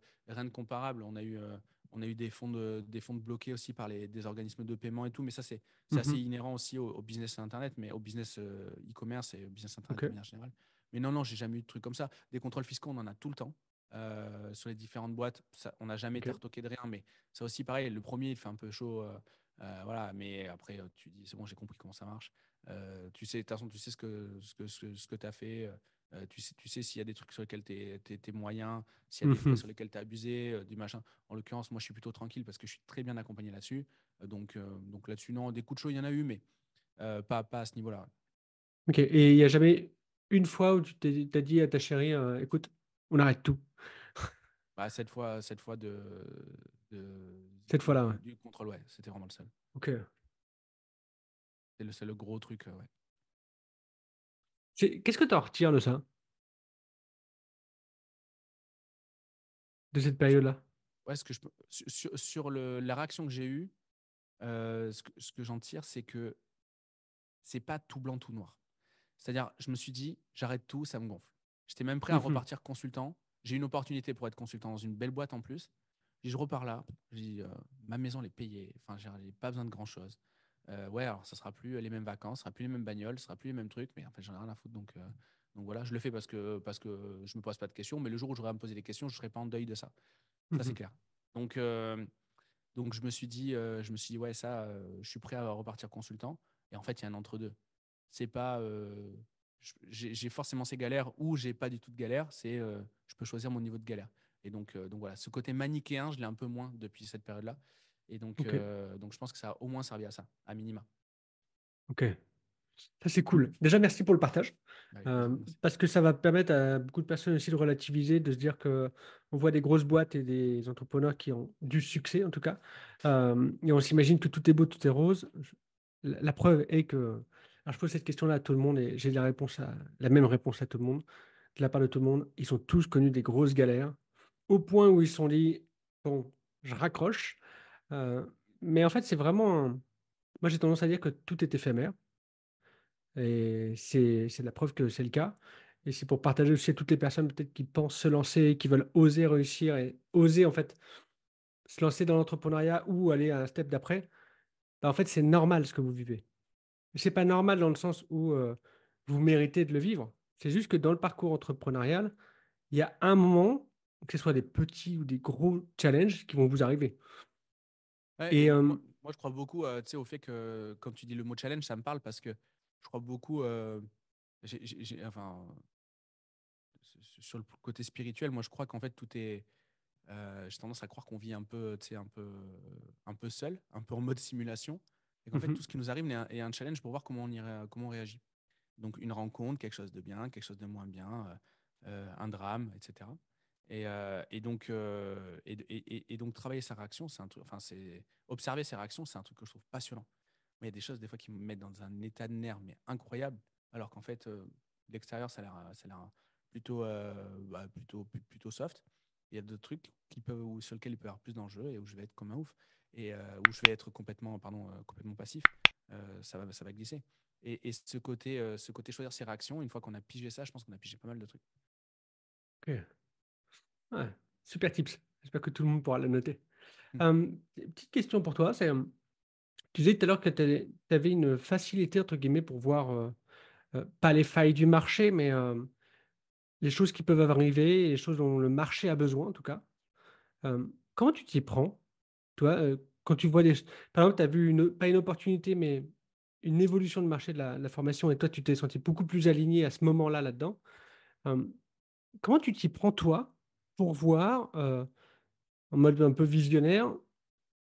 comparable. On a eu des fonds de bloqués aussi par des organismes de paiement et tout, mais ça, c'est assez Mhm. inhérent aussi au business Internet, mais au business e-commerce et au business Internet Ok. de manière générale. Mais non, non, j'ai jamais eu de trucs comme ça. Des contrôles fiscaux, on en a tout le temps sur les différentes boîtes. Ça, on n'a jamais été Ok. retoqué de rien, mais ça aussi, pareil, le premier, il fait un peu chaud. Voilà, mais après, tu dis, c'est bon, j'ai compris comment ça marche. Tu sais, de toute façon, tu sais ce que tu as fait. Tu sais s'il y a des trucs sur lesquels tu es moyen, s'il y a des frais Mhm. sur lesquels tu as abusé, du machin. En l'occurrence, moi, je suis plutôt tranquille parce que je suis très bien accompagné là-dessus. Donc là-dessus, non, des coups de chaud, il y en a eu, mais pas à ce niveau-là. Ok. Et il n'y a jamais une fois où tu t'as dit à ta chérie, écoute, on arrête tout. Bah, cette fois Cette fois-là, ouais. du contrôle, ouais, c'était vraiment le seul. Ok. C'est le gros truc, ouais. Qu'est-ce que tu en retires de ça, de cette Je- période-là? Ouais, sur la réaction que j'ai eue, ce que j'en tire, c'est que c'est pas tout blanc, tout noir. C'est-à-dire, je me suis dit, j'arrête tout, ça me gonfle. J'étais même prêt à Mhm. repartir consultant. J'ai une opportunité pour être consultant dans une belle boîte en plus. Je repars là. Je dis, ma maison, elle est payée. Enfin, j'ai pas besoin de grand-chose. Ouais, alors ça sera plus les mêmes vacances, ça sera plus les mêmes bagnoles, ça sera plus les mêmes trucs, mais en fait, j'en ai rien à foutre. Donc voilà, je le fais parce que je me pose pas de questions, mais le jour où j'aurai à me poser des questions, je serai pas en deuil de ça. Ça, c'est Mhm. clair. Donc, je me suis dit, ouais, ça, je suis prêt à repartir consultant. Et en fait, il y a un entre-deux. C'est pas, j'ai forcément ces galères ou j'ai pas du tout de galère. Je peux choisir mon niveau de galère. Et donc voilà, ce côté manichéen, je l'ai un peu moins depuis cette période-là. Et donc, Ok. je pense que ça a au moins servi à ça, à minima. Ok. Ça, c'est cool. Déjà, merci pour le partage. Avec plaisir, merci. Parce que ça va permettre à beaucoup de personnes aussi de relativiser, de se dire que on voit des grosses boîtes et des entrepreneurs qui ont du succès, en tout cas. Et on s'imagine que tout est beau, tout est rose. La preuve est que. Alors, je pose cette question-là à tout le monde et j'ai la même réponse à tout le monde, de la part de tout le monde. Ils ont tous connu des grosses galères, au point où ils se sont dit, bon, je raccroche. Euh, mais en fait, c'est vraiment. Moi, j'ai tendance à dire que tout est éphémère. Et c'est la preuve que c'est le cas. Et c'est pour partager aussi à toutes les personnes peut-être qui pensent se lancer, qui veulent oser réussir et oser en fait se lancer dans l'entrepreneuriat ou aller à un step d'après. Bah, en fait, c'est normal ce que vous vivez. C'est pas normal dans le sens où vous méritez de le vivre. C'est juste que dans le parcours entrepreneurial, il y a un moment que ce soit des petits ou des gros challenges qui vont vous arriver. Ouais, et Et moi, je crois beaucoup tu sais, au fait que, quand tu dis le mot challenge, ça me parle parce que je crois beaucoup, enfin, sur le côté spirituel, moi, je crois qu'en fait, tout est. J'ai tendance à croire qu'on vit un peu, tu sais, un peu seul, un peu en mode simulation, et qu'en fait, tout mhm, ce qui nous arrive est un challenge pour voir comment on réagit. Donc, une rencontre, quelque chose de bien, quelque chose de moins bien, un drame, etc. Et donc, travailler sa réaction, c'est un truc, enfin, c'est observer ses réactions, c'est un truc que je trouve passionnant. Mais il y a des choses, des fois, qui me mettent dans un état de nerf, mais incroyable, alors qu'en fait, de l'extérieur, ça a l'air plutôt soft. Il y a d'autres trucs sur lesquels il peut y avoir plus d'enjeux et où je vais être comme un ouf, et où je vais être complètement passif. Ça va glisser. Et ce côté choisir ses réactions, une fois qu'on a pigé ça, je pense qu'on a pigé pas mal de trucs. ok. Ouais, super tips. J'espère que tout le monde pourra le noter. Hmm. Petite question pour toi, c'est, tu disais tout à l'heure que tu avais une facilité, entre guillemets, pour voir, pas les failles du marché, mais les choses qui peuvent arriver, les choses dont le marché a besoin, en tout cas. Comment tu t'y prends, toi, quand tu vois des... Par exemple, tu as vu, pas une opportunité, mais une évolution de marché de la formation, et toi, tu t'es senti beaucoup plus aligné à ce moment-là, là-dedans. Euh, Comment tu t'y prends, toi, pour voir, en mode un peu visionnaire,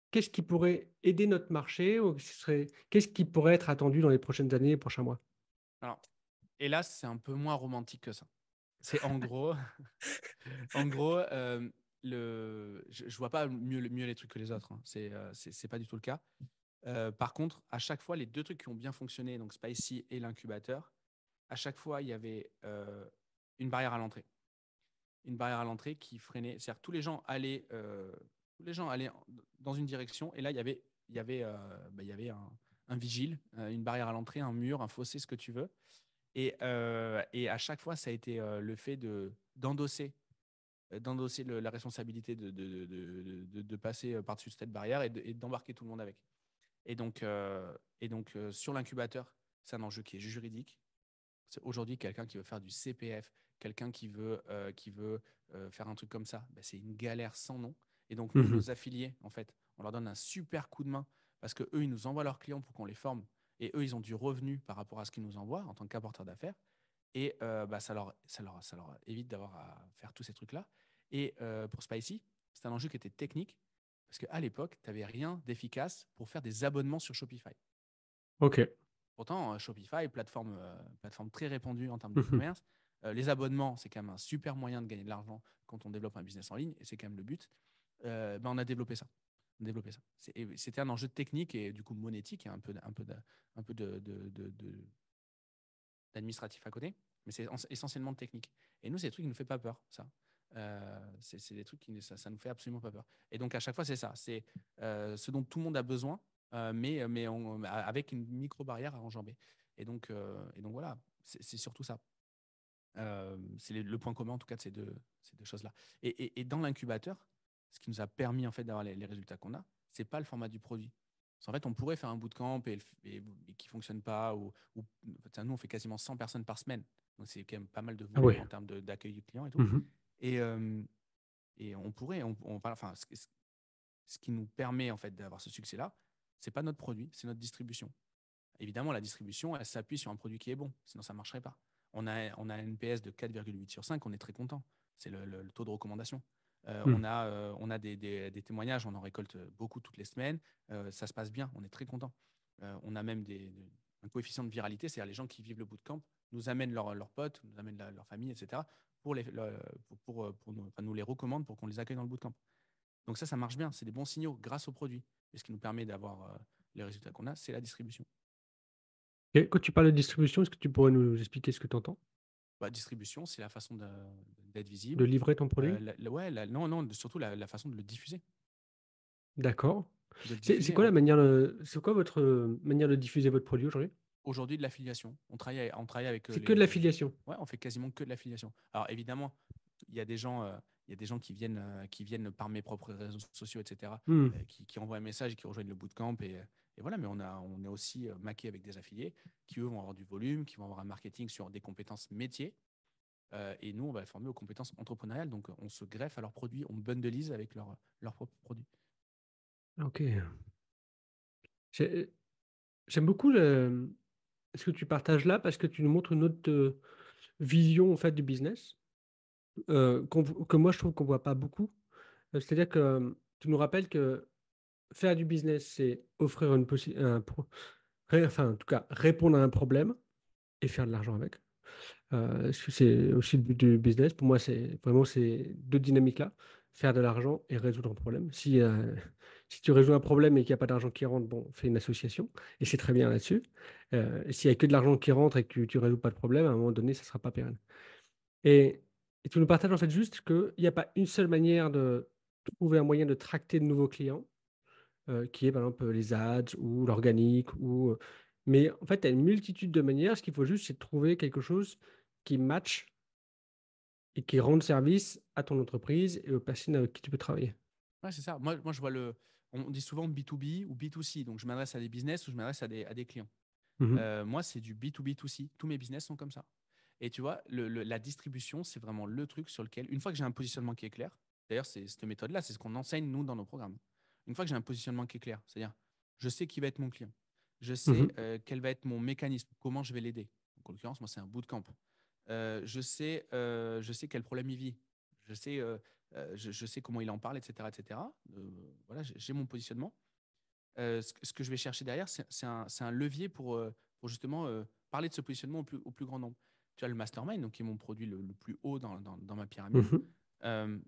qu'est-ce qui pourrait aider notre marché ou qu'est-ce qui pourrait être attendu dans les prochaines années, les prochains mois? Alors, hélas, c'est un peu moins romantique que ça. C'est en gros, en gros, je vois pas mieux les trucs que les autres, hein. C'est pas du tout le cas. Par contre, à chaque fois, les deux trucs qui ont bien fonctionné, donc Spicy et l'incubateur, à chaque fois, il y avait une barrière à l'entrée. Une barrière à l'entrée qui freinait. C'est-à-dire que tous les gens allaient dans une direction, et là, il y avait un vigile, une barrière à l'entrée, un mur, un fossé, ce que tu veux. Et à chaque fois, ça a été le fait d'endosser la responsabilité de passer par-dessus cette barrière et d'embarquer tout le monde avec. Et donc, sur l'incubateur, c'est un enjeu qui est juridique. C'est aujourd'hui quelqu'un qui veut faire du CPF, quelqu'un qui veut faire un truc comme ça, ben, c'est une galère sans nom. Et donc nous, Mhm. nos affiliés, en fait, on leur donne un super coup de main parce que eux, ils nous envoient leurs clients pour qu'on les forme. Et eux, ils ont du revenu par rapport à ce qu'ils nous envoient en tant qu'apporteurs d'affaires. Et bah, ça leur évite d'avoir à faire tous ces trucs-là. Et pour Spicy, c'est un enjeu qui était technique parce qu'à l'époque, tu n'avais rien d'efficace pour faire des abonnements sur Shopify. Ok. Pourtant, Shopify, plateforme très répandue en termes Mhm. d'e-commerce. Les abonnements, c'est quand même un super moyen de gagner de l'argent quand on développe un business en ligne, et c'est quand même le but. Ben, on a développé ça. C'était un enjeu technique et du coup monétique et d'administratif à côté, mais c'est essentiellement de technique. Et nous, c'est des trucs qui ne nous fait pas peur, ça. C'est des trucs ça nous fait absolument pas peur. Et donc, à chaque fois, c'est ça. C'est ce dont tout le monde a besoin, avec une micro-barrière à enjamber. Et donc voilà, c'est surtout ça. C'est le point commun, en tout cas, de ces deux choses-là. Et dans l'incubateur, ce qui nous a permis, en fait, d'avoir les résultats qu'on a, c'est pas le format du produit. Parce qu'en fait, on pourrait faire un bootcamp et qui fonctionne pas, en fait, nous, on fait quasiment 100 personnes par semaine. Donc, c'est quand même pas mal de Ah volume ouais. en termes d'accueil du client et tout. Mhm. Et, euh, et on pourrait, voilà, enfin, ce qui nous permet, en fait, d'avoir ce succès-là, c'est pas notre produit, c'est notre distribution. Évidemment, la distribution, elle s'appuie sur un produit qui est bon, sinon ça ne marcherait pas. On a un NPS de 4,8 sur 5, on est très content. C'est le taux de recommandation. Mhm. On a des témoignages, on en récolte beaucoup toutes les semaines. Ça se passe bien, on est très content. On a même un coefficient de viralité, c'est-à-dire les gens qui vivent le bootcamp nous amènent leurs potes, nous amènent leur famille, etc., enfin, nous les recommandent pour qu'on les accueille dans le bootcamp. Donc ça marche bien, c'est des bons signaux grâce au produit. Et ce qui nous permet d'avoir les résultats qu'on a, c'est la distribution. Et quand tu parles de distribution, est-ce que tu pourrais nous expliquer ce que tu entends? Bah, distribution, c'est la façon d'être De visible. livrer ton produit? Ouais, non, non, surtout la façon de le diffuser. D'accord. De le C'est diffuser. quoi c'est quoi votre manière de diffuser votre produit aujourd'hui? Aujourd'hui, de l'affiliation. On travaille avec C'est que de l'affiliation. ouais, on fait quasiment que de l'affiliation. Alors évidemment, il y a des gens, il y a des gens qui viennent par mes propres réseaux sociaux, etc., Hmm. qui envoient un message et qui rejoignent le bootcamp. Et voilà, mais on est aussi maqué avec des affiliés qui, eux, vont avoir du volume, qui vont avoir un marketing sur des compétences métiers. Et nous, on va les former aux compétences entrepreneuriales. Donc, on se greffe à leurs produits, on bundleise avec leurs propres produits. Ok. J'ai- J'aime beaucoup ce que tu partages là parce que tu nous montres une autre vision en fait du business que moi je trouve qu'on voit pas beaucoup. C'est-à-dire que tu nous rappelles que faire du business, c'est offrir une enfin en tout cas répondre à un problème et faire de l'argent avec. C'est aussi le but du business. Pour moi, c'est vraiment ces deux dynamiques-là, faire de l'argent et résoudre un problème. Si tu résous un problème et qu'il n'y a pas d'argent qui rentre, bon, fais une association et c'est très bien là-dessus. Et s'il n'y a que de l'argent qui rentre et que tu ne résous pas de problème, à un moment donné, ça ne sera pas pérenne. Et, et tu nous partages en fait juste qu'il n'y a pas une seule manière de trouver un moyen de tracter de nouveaux clients, qui est par exemple les ads ou l'organique. Mais en fait, tu as une multitude de manières. Ce qu'il faut juste, c'est de trouver quelque chose qui match et qui rende service à ton entreprise et aux personnes avec qui tu peux travailler. Ouais, c'est ça. Moi, je vois on dit souvent B2B ou B2C. Donc, je m'adresse à des business ou je m'adresse à des clients. Mhm, Moi, c'est du B2B2C. Tous mes business sont comme ça. Et tu vois, la distribution, c'est vraiment le truc sur lequel, une fois que j'ai un positionnement qui est clair, d'ailleurs, c'est cette méthode-là, c'est ce qu'on enseigne, nous, dans nos programmes. Une fois que j'ai un positionnement qui est clair, c'est-à-dire, je sais qui va être mon client, je sais mhm, quel va être mon mécanisme, comment je vais l'aider. Donc, en l'occurrence, moi, c'est un bootcamp. Je sais quel problème il vit. Je sais comment il en parle, etc. etc. Voilà, j'ai mon positionnement. Ce que je vais chercher derrière, c'est un levier pour justement parler de ce positionnement au plus grand nombre. Tu as le mastermind, donc, qui est mon produit le plus haut dans ma pyramide. mhm. Euh,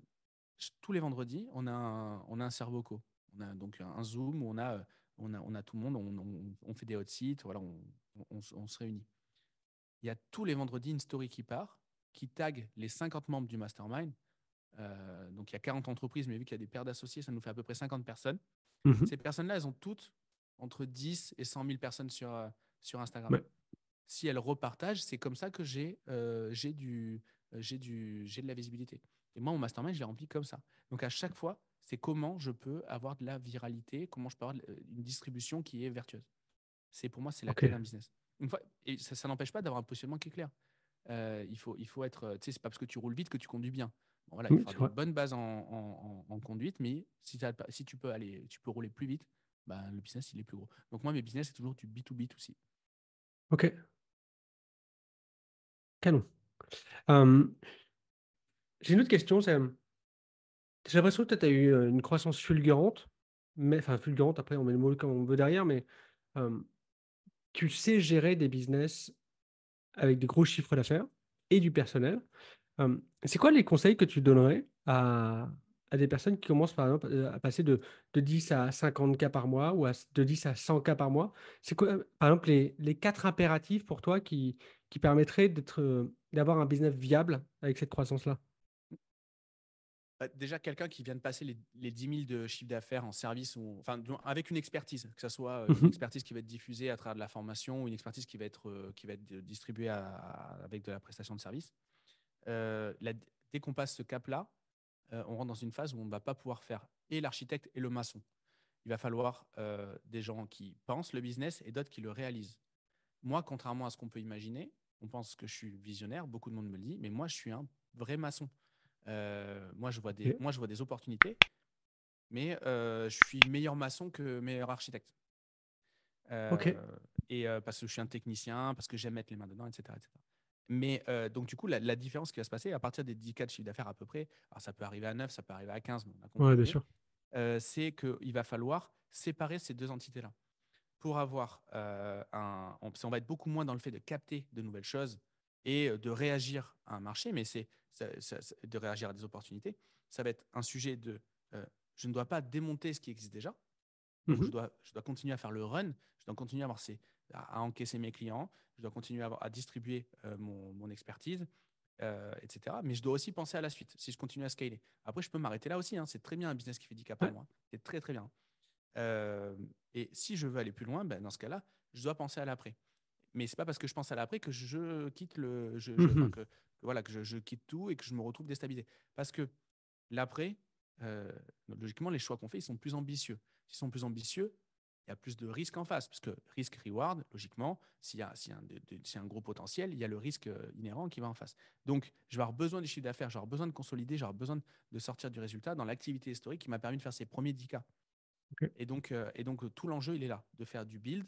Tous les vendredis, on a un Servoco. On a donc un Zoom où on a tout le monde, on fait des hot seats, voilà, on se réunit. Il y a tous les vendredis une story qui part, qui tag les 50 membres du mastermind. Donc il y a 40 entreprises, mais vu qu'il y a des paires d'associés, ça nous fait à peu près 50 personnes. Mhm. Ces personnes-là, elles ont toutes entre 10 et 100 000 personnes sur Instagram. Ouais, Si elles repartagent, c'est comme ça que j'ai de la visibilité. Et moi, mon mastermind, je l'ai rempli comme ça. Donc à chaque fois, c'est comment je peux avoir de la viralité, comment je peux avoir une distribution qui est vertueuse. Pour moi, c'est la ok. clé d'un business. Une fois, et ça n'empêche pas d'avoir un positionnement qui est clair. Il faut être, tu sais, c'est pas parce que tu roules vite que tu conduis bien. Bon, voilà, il Oui, faut avoir c'est des vrai. bonnes bases en conduite, mais si tu peux rouler plus vite, bah, le business, il est plus gros. Donc moi, mes business, c'est toujours du B2B aussi. Ok, canon. Euh, j'ai une autre question, j'ai l'impression que tu as eu une croissance fulgurante, mais enfin fulgurante, après on met le mot comme on veut derrière, mais euh, tu sais gérer des business avec des gros chiffres d'affaires et du personnel. C'est quoi les conseils que tu donnerais à des personnes qui commencent par exemple à passer de 10 à 50 cas par mois ou de 10 à 100 cas par mois? C'est quoi, par exemple, les quatre impératifs pour toi qui permettraient d'avoir un business viable avec cette croissance-là? Bah, déjà, quelqu'un qui vient de passer les 10 000 de chiffre d'affaires en service, enfin, avec une expertise, que ce soit une Mhm, expertise qui va être diffusée à travers de la formation ou une expertise qui va être distribuée avec de la prestation de service. Dès qu'on passe ce cap-là, on rentre dans une phase où on ne va pas pouvoir faire et l'architecte et le maçon. Il va falloir des gens qui pensent le business et d'autres qui le réalisent. Moi, contrairement à ce qu'on peut imaginer, on pense que je suis visionnaire, beaucoup de monde me le dit, mais moi, je suis un vrai maçon. ok, Moi, je vois des opportunités, mais je suis meilleur maçon que meilleur architecte. ok, Euh, Parce que je suis un technicien, parce que j'aime mettre les mains dedans, etc. etc. Mais donc, du coup, la différence qui va se passer à partir des 10 cas de chiffre d'affaires à peu près, alors ça peut arriver à 9, ça peut arriver à 15, mais on a compris ouais, bien l'idée, sûr. c'est qu'il va falloir séparer ces deux entités-là pour avoir on va être beaucoup moins dans le fait de capter de nouvelles choses et de réagir à un marché, mais de réagir à des opportunités. Ça va être un sujet je ne dois pas démonter ce qui existe déjà, donc Mhm, je dois continuer à faire le run, je dois continuer à encaisser mes clients, je dois continuer à distribuer mon expertise, etc. Mais je dois aussi penser à la suite si je continue à scaler. Après, je peux m'arrêter là aussi, hein. C'est très bien un business qui fait 10 cas par ouais, mois. C'est très, très bien. Euh, et si je veux aller plus loin, ben, dans ce cas-là, je dois penser à l'après. Mais c'est pas parce que je pense à l'après que je quitte enfin, mhm, voilà, que je quitte tout et que je me retrouve déstabilisé. Parce que l'après, logiquement, les choix qu'on fait, ils sont plus ambitieux. S'ils sont plus ambitieux, il y a plus de risques en face. Parce que risque-reward, logiquement, s'il y a un gros potentiel, il y a le risque inhérent qui va en face. Donc, je vais avoir besoin du chiffre d'affaires, je vais avoir besoin de consolider, je vais avoir besoin de sortir du résultat dans l'activité historique qui m'a permis de faire ces premiers 10K. Ok. Et donc, tout l'enjeu, il est là, de faire du build,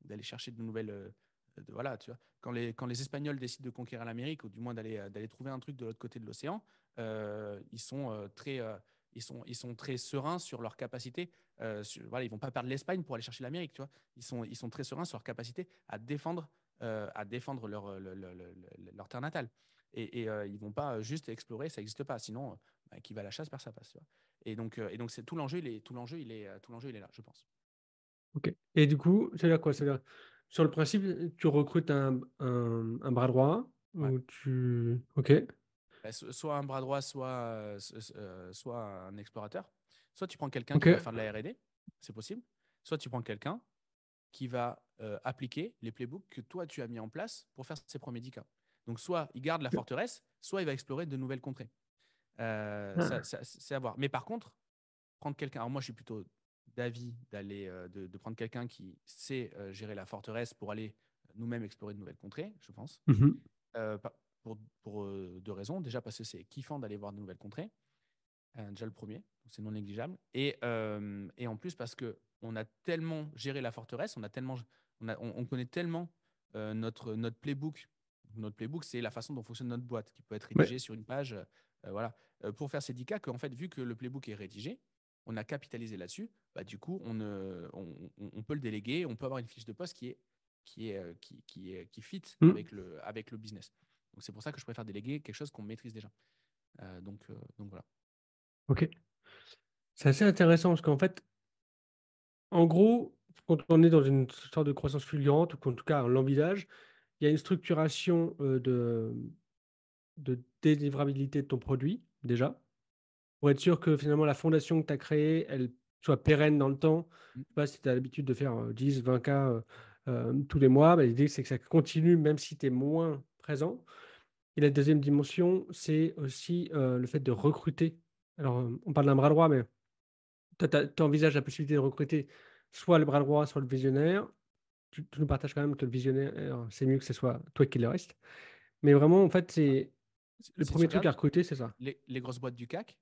d'aller chercher de nouvelles. Voilà, tu vois. Quand les Espagnols décident de conquérir l'Amérique, ou du moins d'aller trouver un truc de l'autre côté de l'océan, ils sont très sereins sur leur capacité. Voilà, ils vont pas perdre l'Espagne pour aller chercher l'Amérique, tu vois. Ils sont très sereins sur leur capacité à défendre leur terre natale. Et ils vont pas juste explorer, ça n'existe pas. Sinon, qui va à la chasse perd sa passe, tu vois. Et donc c'est tout l'enjeu, il est là, je pense. Ok. Et du coup, c'est-à-dire quoi? C'est-à-dire, sur le principe, tu recrutes un bras droit Ouais. ou tu. Ok. Bah, soit un bras droit, soit un explorateur. Soit tu prends quelqu'un Ok. qui va faire de la R&D, c'est possible. Soit tu prends quelqu'un qui va appliquer les playbooks que toi tu as mis en place pour faire ses premiers 10K. Donc soit il garde la forteresse, soit il va explorer de nouvelles contrées. Ah. C'est à voir. Mais par contre, prendre quelqu'un. Alors moi, je suis plutôt d'avis de prendre quelqu'un qui sait gérer la forteresse pour aller nous-mêmes explorer de nouvelles contrées, je pense. Mhm. Euh, pour deux raisons. Déjà parce que c'est kiffant d'aller voir de nouvelles contrées. Déjà le premier, c'est non négligeable. Et en plus parce que on a tellement géré la forteresse, on connaît tellement notre playbook. Notre playbook, c'est la façon dont fonctionne notre boîte, qui peut être Ouais. rédigée sur une page. Voilà. Pour faire ces 10 cas, qu'en fait, vu que le playbook est rédigé, on a capitalisé là-dessus. Bah, du coup, on peut le déléguer, on peut avoir une fiche de poste qui fit Hmm. avec le business. Donc c'est pour ça que je préfère déléguer quelque chose qu'on maîtrise déjà. Donc voilà. Ok. C'est assez intéressant parce qu'en fait, en gros, quand on est dans une sorte de croissance fulgurante, ou qu'en tout cas on l'envisage, il y a une structuration de délivrabilité de ton produit, déjà, pour être sûr que finalement la fondation que tu as créée, elle soit pérenne dans le temps. Mm. Je sais pas si tu as l'habitude de faire 10, 20K tous les mois, bah, l'idée c'est que ça continue même si tu es moins présent. Et la deuxième dimension, c'est aussi le fait de recruter. Alors, on parle d'un bras droit, mais toi, tu envisages la possibilité de recruter soit le bras droit, soit le visionnaire. Tu nous partages quand même que le visionnaire, c'est mieux que ce soit toi qui le reste. Mais vraiment, en fait, Ouais. c'est le Si tu premier truc à regardes recruter, c'est ça. les grosses boîtes du CAC,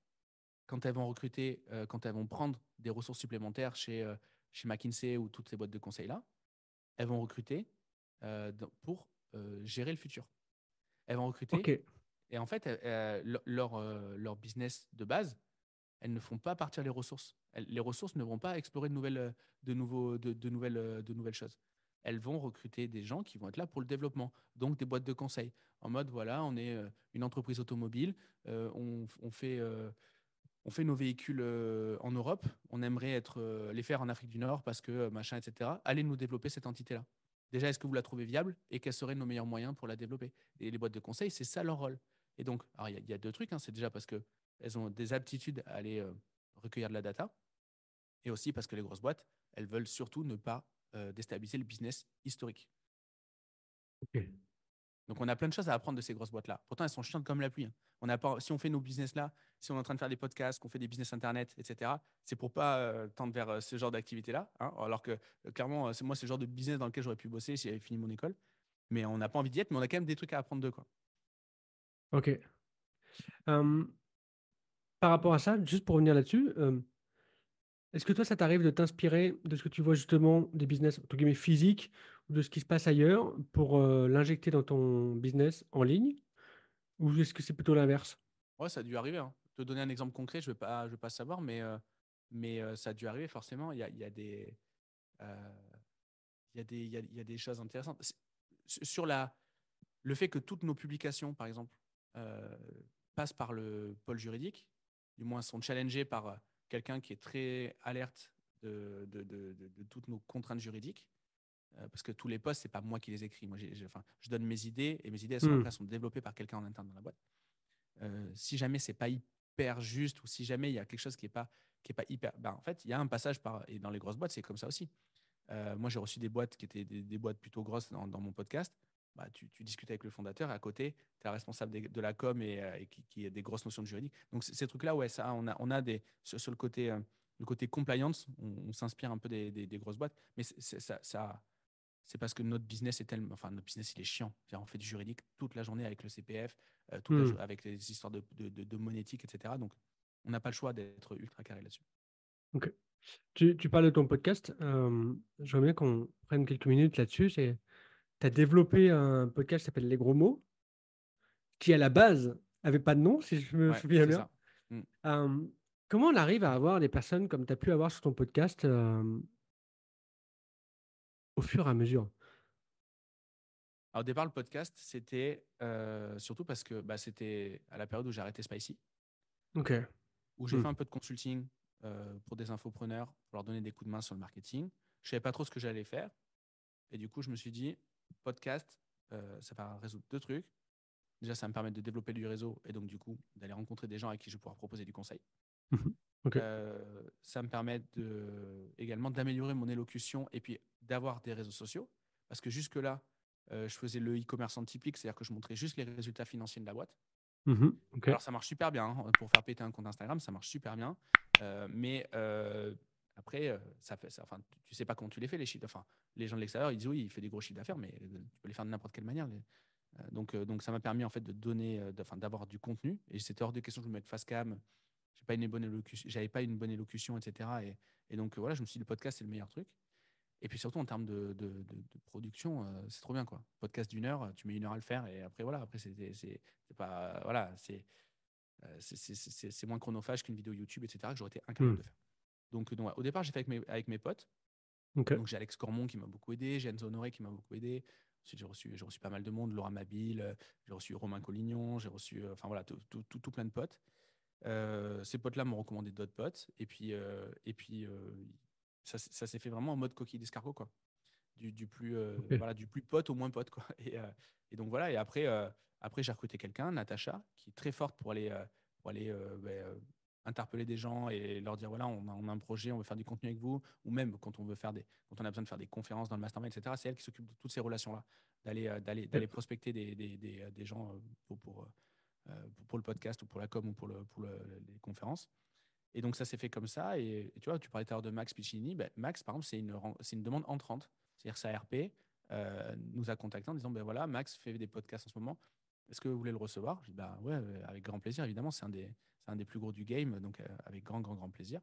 quand elles vont recruter, quand elles vont prendre des ressources supplémentaires chez McKinsey ou toutes ces boîtes de conseil-là, elles vont recruter pour gérer le futur. Elles vont Ok. recruter et en fait, leur business de base, elles ne font pas partir les ressources. Les ressources ne vont pas explorer de nouvelles choses. Elles vont recruter des gens qui vont être là pour le développement, donc des boîtes de conseil. En mode, voilà, on est une entreprise automobile, on fait nos véhicules en Europe, on aimerait les faire en Afrique du Nord parce que machin, etc. Allez nous développer cette entité-là. Déjà, est-ce que vous la trouvez viable et quels seraient nos meilleurs moyens pour la développer? Et les boîtes de conseil, c'est ça leur rôle. Et donc, alors, il y a deux trucs, hein. C'est déjà parce qu'elles ont des aptitudes à aller recueillir de la data et aussi parce que les grosses boîtes, elles veulent surtout ne pas déstabiliser le business historique. Ok. Donc, on a plein de choses à apprendre de ces grosses boîtes-là. Pourtant, elles sont chiantes comme la pluie, hein. On n'a pas, si on fait nos business-là, si on est en train de faire des podcasts, qu'on fait des business internet, etc., c'est pour pas tendre vers ce genre d'activité-là, hein. Alors que clairement, moi, c'est le genre de business dans lequel j'aurais pu bosser si j'avais fini mon école. Mais on n'a pas envie d'y être, mais on a quand même des trucs à apprendre d'eux, quoi. Ok. Euh, Par rapport à ça, juste pour revenir là-dessus, est-ce que toi, ça t'arrive de t'inspirer de ce que tu vois justement des business, entre guillemets, physiques ou de ce qui se passe ailleurs pour l'injecter dans ton business en ligne? Ou est-ce que c'est plutôt l'inverse? Ouais, ça a dû arriver, hein. Te donner un exemple concret, je vais pas savoir, mais ça a dû arriver forcément. Il y a des, euh, il y a des choses intéressantes. Sur le fait que toutes nos publications, par exemple, euh, passent par le pôle juridique, du moins sont challengées par quelqu'un qui est très alerte de toutes nos contraintes juridiques, parce que tous les posts, c'est pas moi qui les écris. Moi, enfin, je donne mes idées et mes idées, après, elles Hmm. sont développées par quelqu'un en interne dans la boîte. Si jamais c'est pas hyper juste ou si jamais il y a quelque chose qui est pas hyper, ben, en fait, il y a un passage et dans les grosses boîtes, c'est comme ça aussi. Moi, j'ai reçu des boîtes qui étaient des boîtes plutôt grosses dans mon podcast. Bah, tu discutes avec le fondateur et à côté, tu es responsable de la com et qui a des grosses notions de juridique. Donc, ces trucs-là, ouais, ça, on a sur le côté le côté compliance, on s'inspire un peu des grosses boîtes. Mais c'est parce que notre business est tellement. Enfin, notre business, il est chiant. C'est-à-dire, on fait du juridique toute la journée avec le CPF, Hmm. avec les histoires de monétique, etc. Donc, on n'a pas le choix d'être ultra carré là-dessus. Ok. Tu parles de ton podcast. J'aimerais bien qu'on prenne quelques minutes là-dessus. Tu as développé un podcast qui s'appelle Les Gros Mots, qui à la base avait pas de nom, si je me Ouais, souviens c'est bien. ça. Mm. Euh, Comment on arrive à avoir des personnes comme tu as pu avoir sur ton podcast au fur et à mesure? Alors, au départ, le podcast, c'était surtout parce que bah, c'était à la période où j'ai arrêté Spicy, Ok. où j'ai Hmm. fait un peu de consulting pour des infopreneurs, pour leur donner des coups de main sur le marketing. Je savais pas trop ce que j'allais faire. Et du coup, je me suis dit, podcast, ça va résoudre deux trucs. Déjà, ça va me permettre de développer du réseau et donc, du coup, d'aller rencontrer des gens à qui je vais pouvoir proposer du conseil. Mhm. Ok. Ça me permet également d'améliorer mon élocution et puis d'avoir des réseaux sociaux. Parce que jusque-là, je faisais le e-commerçant typique, c'est-à-dire que je montrais juste les résultats financiers de la boîte. Mhm. Ok. Alors, ça marche super bien, hein. Pour faire péter un compte Instagram, ça marche super bien. Mais après, enfin, tu sais pas comment tu les fais, les chiffres. Enfin, les gens de l'extérieur, ils disent oui, il fait des gros chiffres d'affaires, mais tu peux les faire de n'importe quelle manière. Donc, ça m'a permis en fait de donner, d'avoir du contenu. Et c'était hors de question que je me mette face cam. J'avais pas une bonne élocution, etc. Et donc, voilà, je me suis dit, le podcast, c'est le meilleur truc. Et puis surtout, en termes de production, c'est trop bien, quoi. Podcast d'une heure, tu mets une heure à le faire. Et après, voilà, après, c'est pas. Voilà, c'est moins chronophage qu'une vidéo YouTube, etc., que j'aurais été Hmm. incapable de faire. Donc, ouais, au départ, j'ai fait avec mes potes. Ok. Donc, j'ai Alex Cormon qui m'a beaucoup aidé, j'ai Enzo Honoré qui m'a beaucoup aidé. Ensuite, j'ai reçu pas mal de monde, Laura Mabille, j'ai reçu Romain Collignon, j'ai reçu, enfin voilà, tout plein de potes. Ces potes-là m'ont recommandé d'autres potes. Et puis, ça s'est fait vraiment en mode coquille d'escargot, quoi. Ok. Du plus pote au moins pote, quoi. Et donc voilà. Et après j'ai recruté quelqu'un, Natacha, qui est très forte pour aller interpeller des gens et leur dire voilà, on a un projet, on veut faire du contenu avec vous, ou même quand on a besoin de faire des conférences dans le mastermind, etc. C'est elle qui s'occupe de toutes ces relations-là, d'aller Ok. prospecter des gens pour le podcast ou pour la com ou les conférences. Et donc, ça s'est fait comme ça. Et tu vois, tu parlais tout à l'heure de Max Piccini. Ben, Max, par exemple, c'est une demande entrante. C'est-à-dire, sa RP nous a contacté en disant ben voilà, Max fait des podcasts en ce moment. Est-ce que vous voulez le recevoir? Je dis bah ouais, avec grand plaisir, évidemment. C'est un des plus gros du game, donc avec grand, grand, grand plaisir.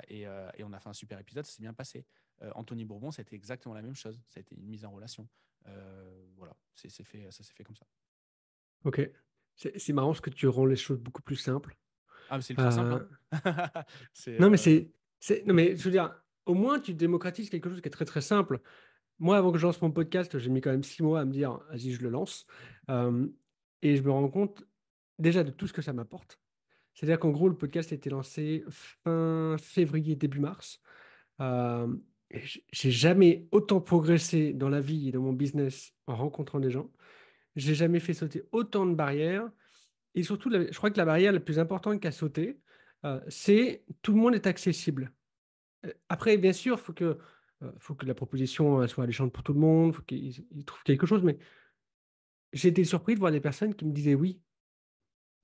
Et on a fait un super épisode, ça s'est bien passé. Anthony Bourbon, ça a été exactement la même chose. Ça a été une mise en relation. Voilà, ça s'est fait comme ça. Ok. C'est marrant parce que tu rends les choses beaucoup plus simples. Ah, mais c'est ultra simple, hein. Euh, c'est non, mais non, mais je veux dire, au moins tu démocratises quelque chose qui est très très simple. Moi, avant que je lance mon podcast, j'ai mis quand même 6 mois à me dire, vas-y, je le lance. Euh, et je me rends compte déjà de tout ce que ça m'apporte. C'est-à-dire qu'en gros, le podcast a été lancé fin février, début mars. Euh, et j'ai jamais autant progressé dans la vie et dans mon business en rencontrant des gens. J'ai jamais fait sauter autant de barrières. Et surtout, je crois que la barrière la plus importante qu'à sauter, c'est tout le monde est accessible. Après, bien sûr, faut que la proposition soit alléchante pour tout le monde, faut qu'ils trouvent quelque chose. Mais j'ai été surpris de voir des personnes qui me disaient oui.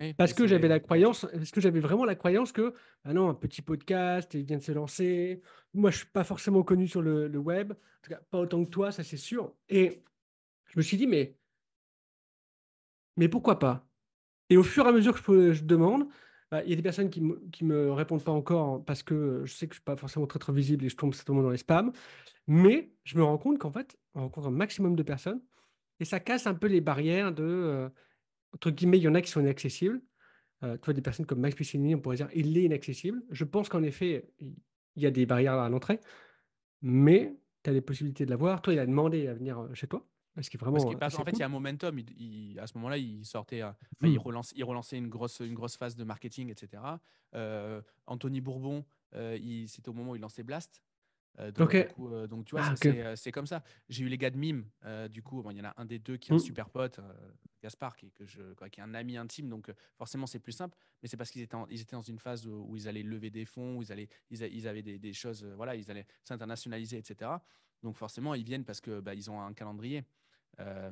oui, Parce mais que j'avais la ouais. croyance, parce que j'avais vraiment la croyance que, ah non, un petit podcast, il vient de se lancer. Moi, je suis pas forcément connu sur le web. En tout cas, pas autant que toi, ça c'est sûr. Et je me suis dit, mais pourquoi pas? Et au fur et à mesure que je demande, bah, il y a des personnes qui me répondent pas encore parce que je sais que je suis pas forcément très, très visible et je tombe certainement dans les spams. Mais je me rends compte qu'en fait, on rencontre un maximum de personnes et ça casse un peu les barrières entre guillemets, il y en a qui sont inaccessibles. Tu vois, des personnes comme Max Piscini, on pourrait dire, il est inaccessible. Je pense qu'en effet, il y a des barrières à l'entrée, mais tu as les possibilités de l'avoir. Toi, il a demandé à venir chez toi, ce qui est Parce vraiment qu'il passe, assez en fait, il y cool. a un momentum. À ce moment-là, il sortait, enfin, Hmm. il relançait une grosse phase de marketing, etc. Anthony Bourbon, c'était au moment où il lançait Blast. Donc, Ok. tu vois, Ah, ok. c'est comme ça. J'ai eu les gars de Mime. Du coup, bon, il y en a un des deux qui est un Hmm. super pote, Gaspard, qui est un ami intime. Donc, forcément, c'est plus simple. Mais c'est parce ils étaient dans une phase où ils allaient lever des fonds, où ils avaient des choses, voilà, ils allaient s'internationaliser, etc. Donc, forcément, ils viennent parce que bah, ils ont un calendrier.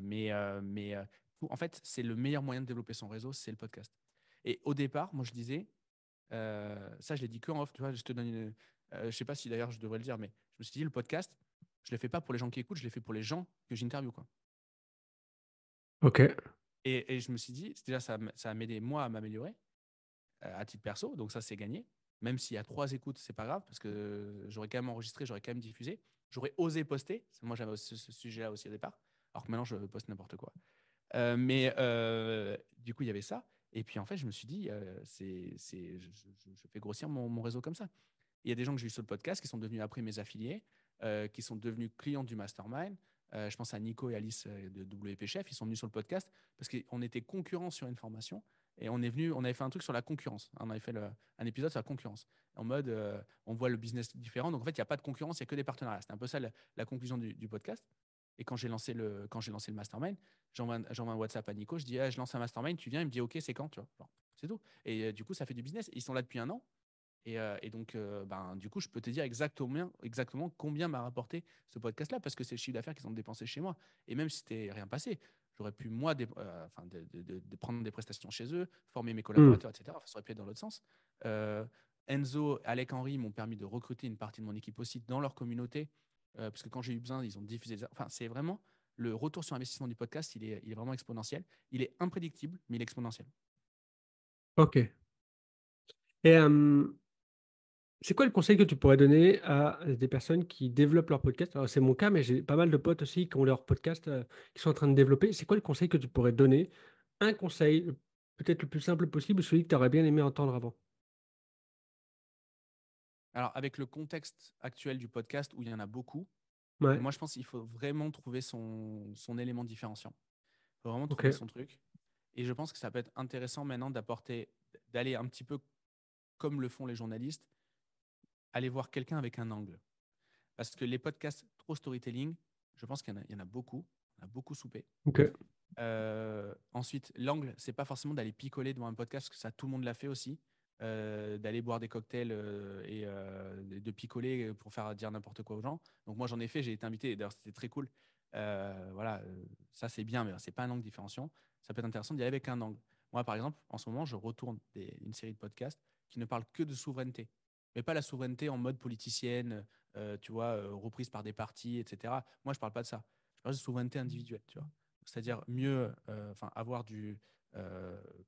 Mais en fait, c'est le meilleur moyen de développer son réseau, c'est le podcast. Et au départ, moi, je disais, Ça, je l'ai dit que en off, tu vois, je te donne je sais pas si d'ailleurs je devrais le dire, mais je me suis dit, le podcast, je le fais pas pour les gens qui écoutent, je le fais pour les gens que j'interviewe, quoi. Ok. Et je me suis dit, déjà, ça a m'aidé, moi, à m'améliorer à titre perso, donc ça, c'est gagné. Même s'il y a 3 écoutes, c'est pas grave, parce que j'aurais quand même enregistré, j'aurais quand même diffusé. J'aurais osé poster, parce que moi, j'avais ce sujet-là aussi au départ, alors que maintenant, je poste n'importe quoi. Mais du coup, il y avait ça. Et puis, en fait, je me suis dit, je fais grossir mon réseau comme ça. Il y a des gens que j'ai eu sur le podcast qui sont devenus après mes affiliés, qui sont devenus clients du mastermind. Je pense à Nico et Alice de WP Chef. Ils sont venus sur le podcast parce qu'on était concurrents sur une formation et on avait fait un truc sur la concurrence. On avait fait un épisode sur la concurrence. En mode, on voit le business différent. Donc en fait, il n'y a pas de concurrence, il n'y a que des partenariats. C'était un peu ça la conclusion du podcast. Et quand j'ai lancé le mastermind, j'envoie un WhatsApp à Nico. Je dis, ah, je lance un mastermind, tu viens. Il me dit, OK, c'est quand, tu vois. Genre, c'est tout. Et du coup, ça fait du business. Ils sont là depuis un an. Et donc, ben, du coup, je peux te dire exactement combien m'a rapporté ce podcast-là, parce que c'est le chiffre d'affaires qu'ils ont dépensé chez moi. Et même si c'était rien passé, j'aurais pu, moi, enfin, de prendre des prestations chez eux, former mes Hmm. collaborateurs, etc. Enfin, ça aurait pu être dans l'autre sens. Euh, Enzo, Alec Henry m'ont permis de recruter une partie de mon équipe aussi dans leur communauté, parce que quand j'ai eu besoin, ils ont diffusé. Enfin, c'est vraiment le retour sur investissement du podcast, il est vraiment exponentiel. Il est imprédictible, mais il est exponentiel. Ok. Et c'est quoi le conseil que tu pourrais donner à des personnes qui développent leur podcast? Alors, c'est mon cas, mais j'ai pas mal de potes aussi qui ont leur podcast qui sont en train de développer. C'est quoi le conseil que tu pourrais donner? Un conseil, peut-être le plus simple possible, celui que tu aurais bien aimé entendre avant. Alors, avec le contexte actuel du podcast où il y en a beaucoup, Ouais, moi, je pense qu'il faut vraiment trouver son élément différenciant. Il faut vraiment ok. trouver son truc. Et je pense que ça peut être intéressant maintenant d'aller un petit peu comme le font les journalistes, aller voir quelqu'un avec un angle. Parce que les podcasts trop storytelling, je pense qu'il y en a beaucoup. On a beaucoup soupé. Ok. Ensuite, l'angle, c'est pas forcément d'aller picoler devant un podcast, parce que ça, tout le monde l'a fait aussi. D'aller boire des cocktails et de picoler pour faire dire n'importe quoi aux gens. Donc moi, j'en ai fait, j'ai été invité, d'ailleurs, c'était très cool. Voilà, ça c'est bien, mais c'est pas un angle différenciant. Ça peut être intéressant d'y aller avec un angle. Moi, par exemple, en ce moment, je retourne une série de podcasts qui ne parlent que de souveraineté, mais pas la souveraineté en mode politicienne, tu vois, reprise par des partis, etc. Moi, je parle pas de ça. Je parle de souveraineté individuelle, tu vois. C'est-à-dire mieux, enfin, avoir du.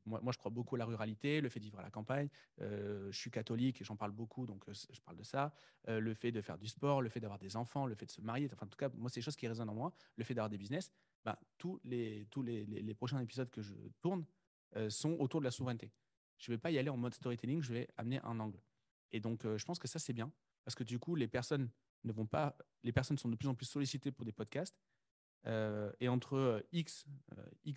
Moi, je crois beaucoup à la ruralité, le fait de vivre à la campagne. Je suis catholique et j'en parle beaucoup, donc je parle de ça. Le fait de faire du sport, le fait d'avoir des enfants, le fait de se marier. Enfin, en tout cas, moi, c'est des choses qui résonnent en moi. Le fait d'avoir des business. Ben, tous les prochains épisodes que je tourne sont autour de la souveraineté. Je ne vais pas y aller en mode storytelling, je vais amener un angle. Et donc, je pense que ça, c'est bien, parce que du coup, les personnes sont de plus en plus sollicitées pour des podcasts. Et entre X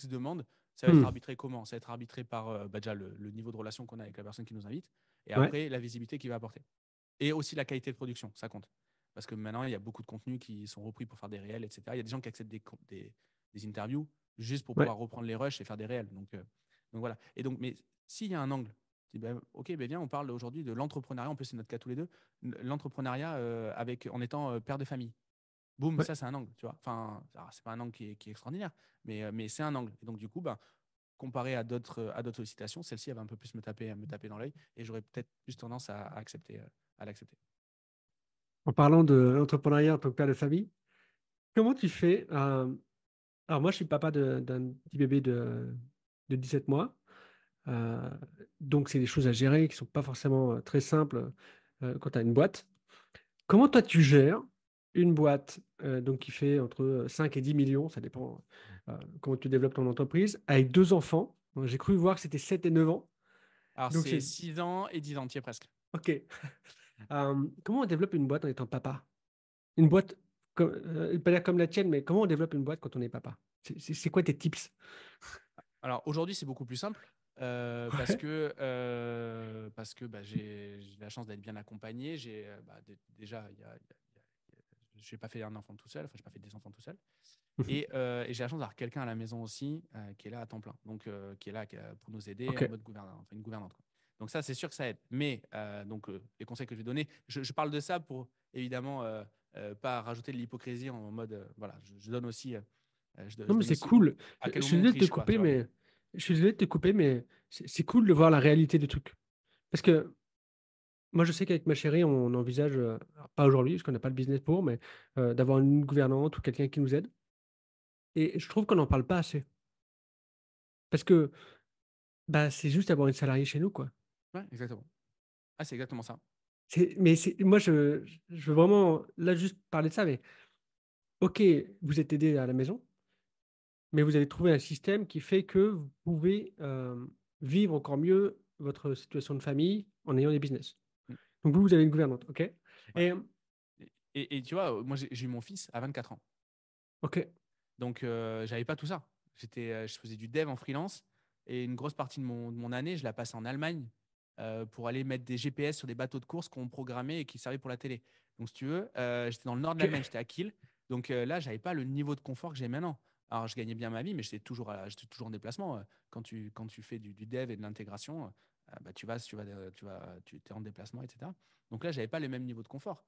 demandes, ça va être Hmm. arbitré comment? Ça va être arbitré par bah, déjà le niveau de relation qu'on a avec la personne qui nous invite, et Ouais. après la visibilité qu'il va apporter. Et aussi la qualité de production, ça compte. Parce que maintenant, il y a beaucoup de contenus qui sont repris pour faire des réels, etc. Il y a des gens qui acceptent des interviews juste pour Ouais. pouvoir reprendre les rushs et faire des réels. Donc voilà. Et donc, mais s'il y a un angle, ben, ok, ben viens, on parle aujourd'hui de l'entrepreneuriat, en plus c'est notre cas tous les deux, l'entrepreneuriat en étant père de famille. Boum, Ouais. ça c'est un angle, tu vois. Enfin, c'est pas un angle qui est extraordinaire, mais c'est un angle. Et donc du coup, ben, comparé à d'autres sollicitations, celle-ci elle va un peu plus me taper dans l'œil et j'aurais peut-être plus tendance à l'accepter. En parlant de l'entrepreneuriat en tant que père de famille, comment tu fais alors moi, je suis papa d'un petit bébé de 17 mois. Euh, donc, c'est des choses à gérer qui sont pas forcément très simples quand tu as une boîte. Comment toi, tu gères une boîte donc qui fait entre 5 et 10 millions, ça dépend comment tu développes ton entreprise, avec 2 enfants. J'ai cru voir que c'était 7 et 9 ans. Alors Donc, c'est c'est 6 ans et 10 ans, tu es presque. OK. Comment on développe une boîte en étant papa? Une boîte, pas dire comme la tienne, mais comment on développe une boîte quand on est papa? C'est quoi tes tips? Alors aujourd'hui c'est beaucoup plus simple parce que bah, j'ai la chance d'être bien accompagné. Déjà j'ai pas fait un enfant tout seul, enfin j'ai pas fait des enfants tout seul. Et j'ai la chance d'avoir quelqu'un à la maison aussi qui est là à temps plein, donc qui est là pour nous aider en Ok. mode gouvernante, enfin une gouvernante, quoi. Donc ça, c'est sûr que ça aide. Mais donc les conseils que je vais donner, je parle de ça pour évidemment pas rajouter de l'hypocrisie en mode voilà, je donne aussi, Non, je mais donne c'est aussi cool. à quel Je suis moment on désolé de te triche, quoi, tu couper, vois. mais je suis désolé de te couper, mais c'est cool de voir la réalité du truc. Parce que moi, je sais qu'avec ma chérie, on envisage, alors pas aujourd'hui, parce qu'on n'a pas le business pour, mais d'avoir une gouvernante ou quelqu'un qui nous aide. Et je trouve qu'on n'en parle pas assez. Parce que bah, c'est juste avoir une salariée chez nous, quoi. Ouais, exactement. Ah, c'est exactement ça. Moi, je veux vraiment, là, juste parler de ça, mais ok, vous êtes aidé à la maison, mais vous avez trouvé un système qui fait que vous pouvez vivre encore mieux votre situation de famille en ayant des business. Mm. Donc vous avez une gouvernante, ok? Ouais. Et Et tu vois, moi, j'ai eu mon fils à 24 ans. ok, Donc, j'avais pas tout ça. Je faisais du dev en freelance et une grosse partie de mon année, je la passais en Allemagne pour aller mettre des GPS sur des bateaux de course qu'on programmait et qui servaient pour la télé. Donc, si tu veux, j'étais dans le nord de ok, l'Allemagne, j'étais à Kiel. Donc là, j'avais pas le niveau de confort que j'ai maintenant. Alors, je gagnais bien ma vie, mais j'étais toujours en déplacement. Quand tu fais du dev et de l'intégration, bah, tu es en déplacement, etc. Donc là, j'avais pas le même niveau de confort.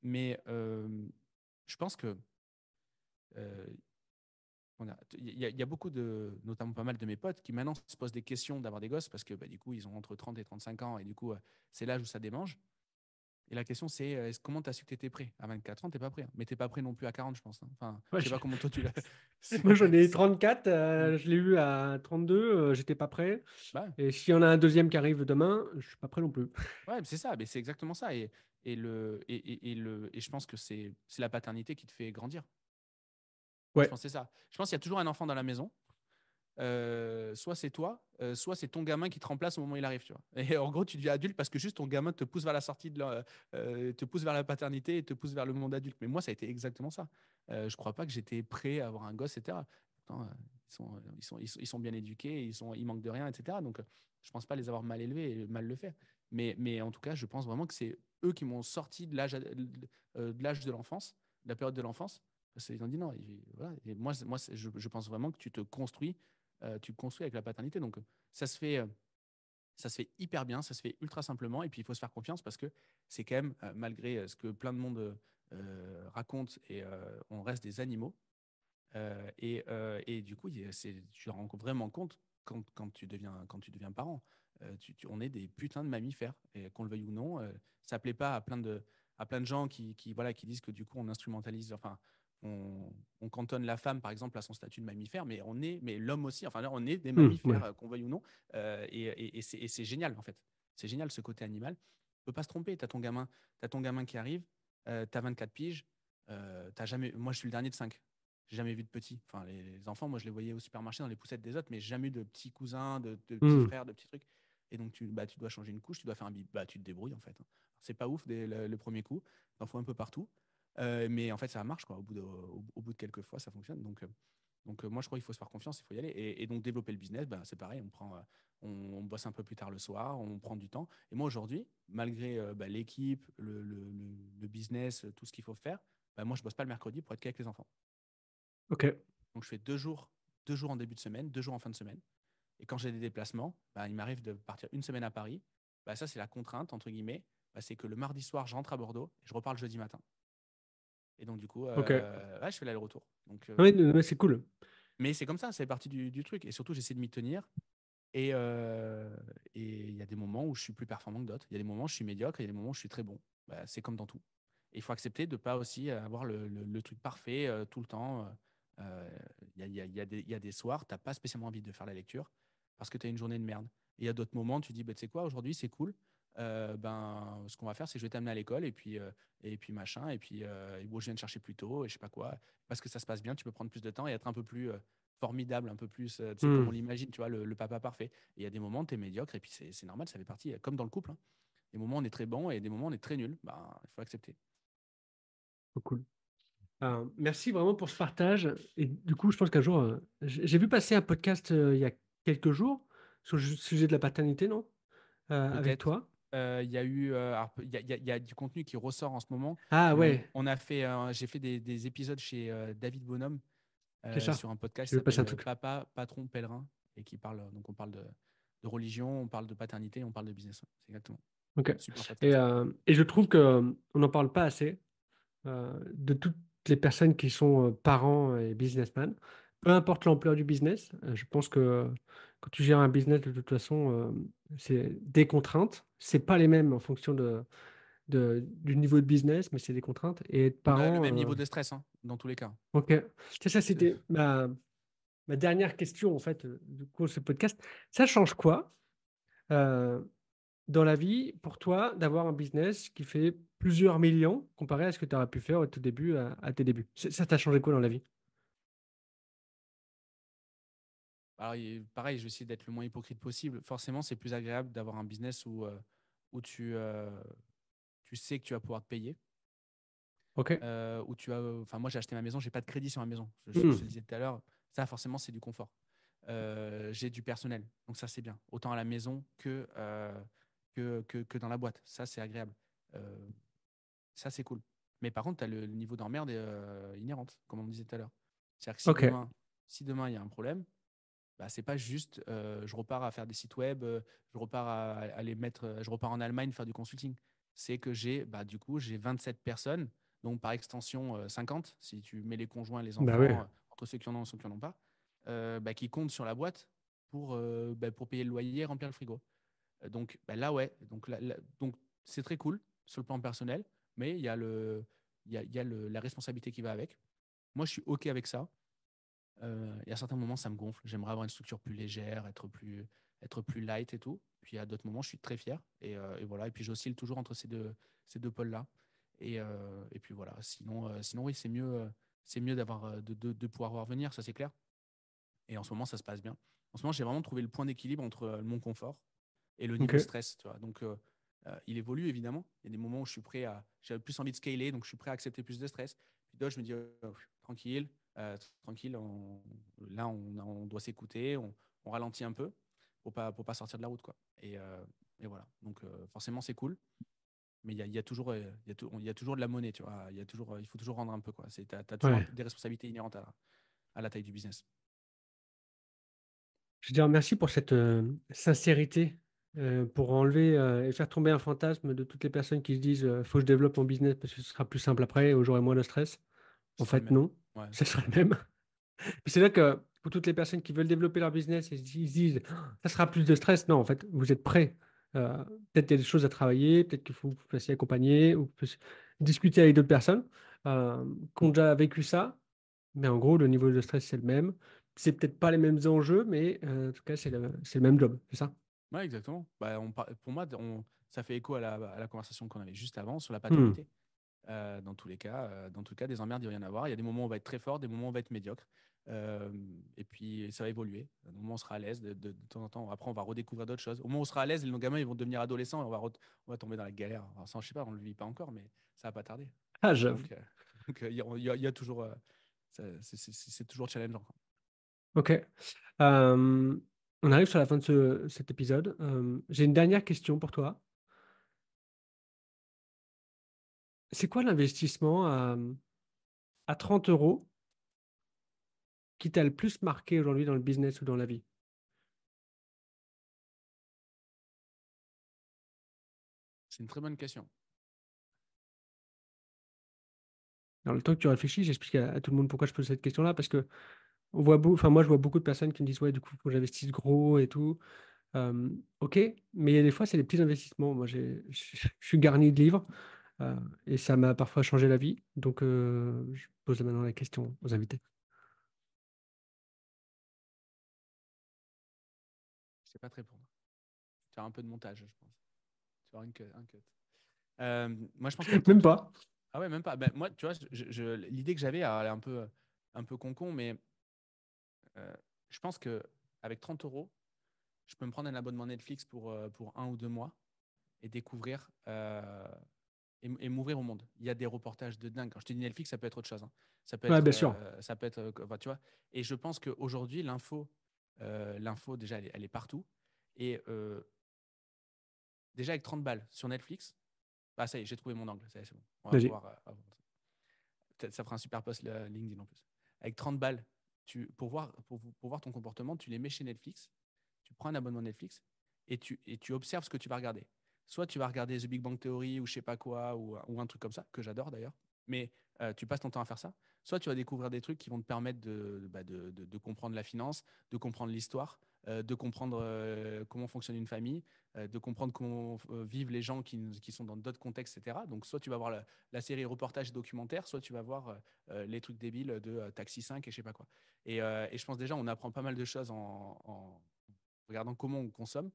Mais je pense que euh, il y a beaucoup notamment pas mal de mes potes, qui maintenant se posent des questions d'avoir des gosses parce que bah, du coup, ils ont entre 30 et 35 ans et du coup, c'est l'âge où ça démange. Et la question, c'est comment tu as su que tu étais prêt? À 24 ans, tu pas prêt, hein. Mais tu pas prêt non plus à 40, je pense, hein. Enfin, ouais, je sais pas comment toi tu l'as. moi c'est- j'en ai c'est- 34, Mm. je l'ai eu à 32, j'étais pas prêt. Bah, Et s'il y en a un deuxième qui arrive demain, je suis pas prêt non plus. ouais, c'est ça, mais c'est exactement ça. Et je pense que c'est la paternité qui te fait grandir. Moi, je Ouais, pense que c'est ça. Je pense qu'il y a toujours un enfant dans la maison. Soit c'est toi, soit c'est ton gamin qui te remplace au moment où il arrive, tu vois. Et en gros, tu deviens adulte parce que juste ton gamin te pousse vers la sortie te pousse vers la paternité et te pousse vers le monde adulte. Mais moi, ça a été exactement ça. Je crois pas que j'étais prêt à avoir un gosse, etc. Pourtant, ils sont bien éduqués, ils manquent de rien, etc. Donc, je pense pas les avoir mal élevés et mal le faire. Mais en tout cas, je pense vraiment que c'est eux qui m'ont sorti de l'âge de l'enfance, de la période de l'enfance. Parce qu'ils ont dit non. Voilà. Et je pense vraiment que tu te construis avec la paternité. Donc, ça se fait, euh, ça se fait hyper bien, ça se fait ultra simplement. Et puis, il faut se faire confiance parce que c'est quand même, malgré ce que plein de monde raconte, et on reste des animaux. Et du coup, tu te rends vraiment compte quand tu deviens parent. On est des putains de mammifères, et qu'on le veuille ou non. Ça plaît pas à plein de gens voilà, qui disent que du coup, on instrumentalise, enfin, on cantonne la femme, par exemple, à son statut de mammifère, mais l'homme aussi, enfin, là, on est des mammifères, ouais. qu'on veuille ou non. Et c'est génial, en fait. C'est génial, ce côté animal. Tu peux pas se tromper. T'as ton gamin qui arrive, tu as 24 piges, moi, je suis le dernier de 5. J'ai jamais vu de petits. Enfin, les enfants, moi, je les voyais au supermarché dans les poussettes des autres, mais jamais eu de petits cousins, de petits Hmm, frères, de petits trucs. Et donc, tu dois changer une couche, tu dois faire un bib. Bah, tu te débrouilles, en fait, hein. C'est pas ouf le premier coup. T'en faut un peu partout. Mais en fait, ça marche, quoi. Au bout de quelques fois, ça fonctionne. Donc, moi, je crois qu'il faut se faire confiance, il faut y aller. Et donc, développer le business, bah, c'est pareil. On bosse un peu plus tard le soir, on prend du temps. Et moi, aujourd'hui, malgré bah, l'équipe, le business, tout ce qu'il faut faire, bah, moi, je bosse pas le mercredi pour être qu'avec les enfants. ok, Donc, je fais 2 jours en début de semaine, 2 jours en fin de semaine. Et quand j'ai des déplacements, bah, il m'arrive de partir une semaine à Paris. Bah, ça, c'est la contrainte, entre guillemets. Bah, c'est que le mardi soir, je rentre à Bordeaux et je repars le jeudi matin. Et donc, du coup, ok. ouais, je fais l'aller-retour. Donc, Ouais, mais c'est cool. mais c'est comme ça, c'est partie du truc. Et surtout, j'essaie de m'y tenir. Et il y a des moments où je suis plus performant que d'autres. Il y a des moments où je suis médiocre et il y a des moments où je suis très bon. Bah, c'est comme dans tout. Et il faut accepter de ne pas aussi avoir le truc parfait tout le temps. Il y a des soirs, tu n'as pas spécialement envie de faire la lecture parce que tu as une journée de merde. Et il y a d'autres moments, tu dis, bah, tu sais quoi, aujourd'hui, c'est cool. Ce qu'on va faire, c'est que je vais t'amener à l'école et puis machin. Et puis bon, je viens te chercher plus tôt et je sais pas quoi. Parce que ça se passe bien, tu peux prendre plus de temps et être un peu plus formidable, un peu plus, tu sais, comme on Hmm, l'imagine, tu vois, le papa parfait. Et il y a des moments où tu es médiocre et puis c'est normal, ça fait partie, comme dans le couple, hein. Des moments où on est très bon et des moments où on est très nul. Bah, il faut accepter. trop cool. Merci vraiment pour ce partage. Et du coup, je pense qu'un jour, j'ai vu passer un podcast il y a quelques jours sur le sujet de la paternité, non? Avec Peut-être. toi. Il y a eu, alors, il y a du contenu qui ressort en ce moment, Ah mais ouais, j'ai fait des épisodes chez David Bonhomme c'est ça. sur un podcast qui J'ai vu passer s'appelle un truc. Papa, Patron, Pèlerin et qui parle, donc on parle de religion, on parle de paternité, on parle de business. Ouais, c'est exactement. Ok. Super Et, podcast. euh, et je trouve que on n'en parle pas assez de toutes les personnes qui sont parents et businessmen. Peu importe l'ampleur du business, je pense que quand tu gères un business, de toute façon, c'est des contraintes. C'est pas les mêmes en fonction du niveau de business, mais c'est des contraintes. Et être On a le parent, même niveau de stress, hein, dans tous les cas. ok. C'est ça, C'est- c'était ma dernière question, en fait, du coup, ce podcast. Ça change quoi euh, dans la vie pour toi d'avoir un business qui fait plusieurs millions comparé à ce que tu aurais pu faire au tout début, à tes débuts? Ça t'a changé quoi dans la vie? Alors, pareil, je vais essayer d'être le moins hypocrite possible. Forcément, c'est plus agréable d'avoir un business où tu sais que tu vas pouvoir te payer. Ok. Où tu as, enfin, moi, j'ai acheté ma maison, j'ai pas de crédit sur ma maison. Je te le Hmm. disais tout à l'heure, ça, forcément, c'est du confort. J'ai du personnel, donc ça, c'est bien. Autant à la maison que dans la boîte. Ça, c'est agréable. Euh, Ça, c'est cool. Mais par contre, tu as le niveau d'emmerde inhérente, comme on disait tout à l'heure. C'est-à-dire que Ok. si demain il y a un problème, bah, c'est pas juste je repars à faire des sites web, je repars à les mettre, je repars en Allemagne faire du consulting. C'est que du coup, j'ai 27 personnes, donc par extension 50, si tu mets les conjoints, les Bah oui. enfants, entre ceux qui en ont et ceux qui en ont pas, qui comptent sur la boîte pour payer le loyer et remplir le frigo. Donc là, ouais, donc c'est très cool sur le plan personnel, mais il y a la responsabilité qui va avec. Moi, je suis OK avec ça. Et à certains moments, ça me gonfle. J'aimerais avoir une structure plus légère, être plus light et tout. Puis à d'autres moments, je suis très fier. Et voilà. Et puis j'oscille toujours entre ces deux pôles-là. Et puis voilà. Sinon oui, c'est mieux de pouvoir revenir, ça c'est clair. Et en ce moment, ça se passe bien. En ce moment, j'ai vraiment trouvé le point d'équilibre entre mon confort et le niveau de Ok. stress. Tu vois. Donc, il évolue évidemment. Il y a des moments où j'ai plus envie de scaler, donc je suis prêt à accepter plus de stress. Puis d'autres, je me dis, tranquille, tranquille, on doit s'écouter, on ralentit un peu pour pas sortir de la route. Quoi. Et voilà. Donc, forcément, c'est cool. Mais il y a toujours, il y a toujours de la monnaie, tu vois. Il faut toujours rendre un peu, quoi. T'as toujours Ouais. des responsabilités inhérentes à la taille du business. Je te dis merci pour cette sincérité, pour enlever et faire tomber un fantasme de toutes les personnes qui se disent faut que je développe mon business parce que ce sera plus simple après et j'aurai moins de stress. En Ce sera le fait, même. non, Ouais, ce ce sera sera le le même. même. C'est là que pour toutes les personnes qui veulent développer leur business et ils se disent ça sera plus de stress. Non, en fait, vous êtes prêts. Peut-être qu'il y a des choses à travailler, peut-être qu'il faut vous fassiez accompagner ou discuter avec d'autres personnes qui ont déjà vécu ça. Mais en gros, le niveau de stress, c'est le même. C'est peut-être pas les mêmes enjeux, mais en tout cas, c'est le même job, c'est ça? Ouais, exactement. Pour moi, ça fait écho à la conversation qu'on avait juste avant sur la Hmm. paternité. Dans tout cas, des emmerdes, il va y en avoir. Il y a des moments où on va être très fort, des moments où on va être médiocre. Euh, et puis, ça va évoluer. À un moment, on sera à l'aise de temps en temps. Après, on va redécouvrir d'autres choses. Au moment où on sera à l'aise, nos gamins ils vont devenir adolescents et on va tomber dans la galère. Alors, ça, je sais pas, on ne le vit pas encore, mais ça va pas tarder. Ah, j'avoue. Donc, il y a toujours. C'est toujours challengeant. Quoi. Ok. Euh, on arrive sur la fin de cet épisode. J'ai une dernière question pour toi. C'est quoi l'investissement à 30 euros qui t'a le plus marqué aujourd'hui dans le business ou dans la vie? C'est une très bonne question. Dans le temps que tu réfléchis, j'explique à tout le monde pourquoi je pose cette question-là, parce que enfin, moi, je vois beaucoup de personnes qui me disent, ouais, du coup, faut que j'investisse gros et tout. Ok, mais il y a des fois, c'est des petits investissements. Moi, je suis garni de livres euh, et ça m'a parfois changé la vie. Donc, je pose maintenant la question aux invités. Je sais pas te répondre. Tu as un peu de montage, je pense. Tu vas avoir un cut. Moi, je pense qu'avec Même 30 euros. pas. Ah ouais, même pas. Ben, moi, tu vois, l'idée que j'avais, elle est un peu con-con, mais euh, je pense que avec 30 euros, je peux me prendre un abonnement Netflix pour 1 ou 2 mois et découvrir et m'ouvrir au monde. Il y a des reportages de dingue. Quand je te dis Netflix, ça peut être autre chose. Hein. Ouais, bien sûr. Ça peut être, enfin, tu vois. Et je pense qu'aujourd'hui, l'info déjà, elle est partout. Et déjà avec 30 balles sur Netflix, bah ça y est, j'ai trouvé mon angle. Ça y est, c'est bon. On va Vas-y. pouvoir. Peut-être ça fera un super post LinkedIn en plus. Avec 30 balles, pour voir ton comportement, tu les mets chez Netflix, tu prends un abonnement Netflix et tu observes ce que tu vas regarder. Soit tu vas regarder The Big Bang Theory ou je sais pas quoi, ou un truc comme ça, que j'adore d'ailleurs, mais tu passes ton temps à faire ça. Soit tu vas découvrir des trucs qui vont te permettre de comprendre la finance, de comprendre l'histoire, de comprendre comment fonctionne une famille, de comprendre comment vivent les gens qui sont dans d'autres contextes, etc. Donc, soit tu vas voir la série reportage et documentaire, soit tu vas voir les trucs débiles de Taxi 5 et je sais pas quoi. Et je pense déjà, on apprend pas mal de choses en regardant comment on consomme.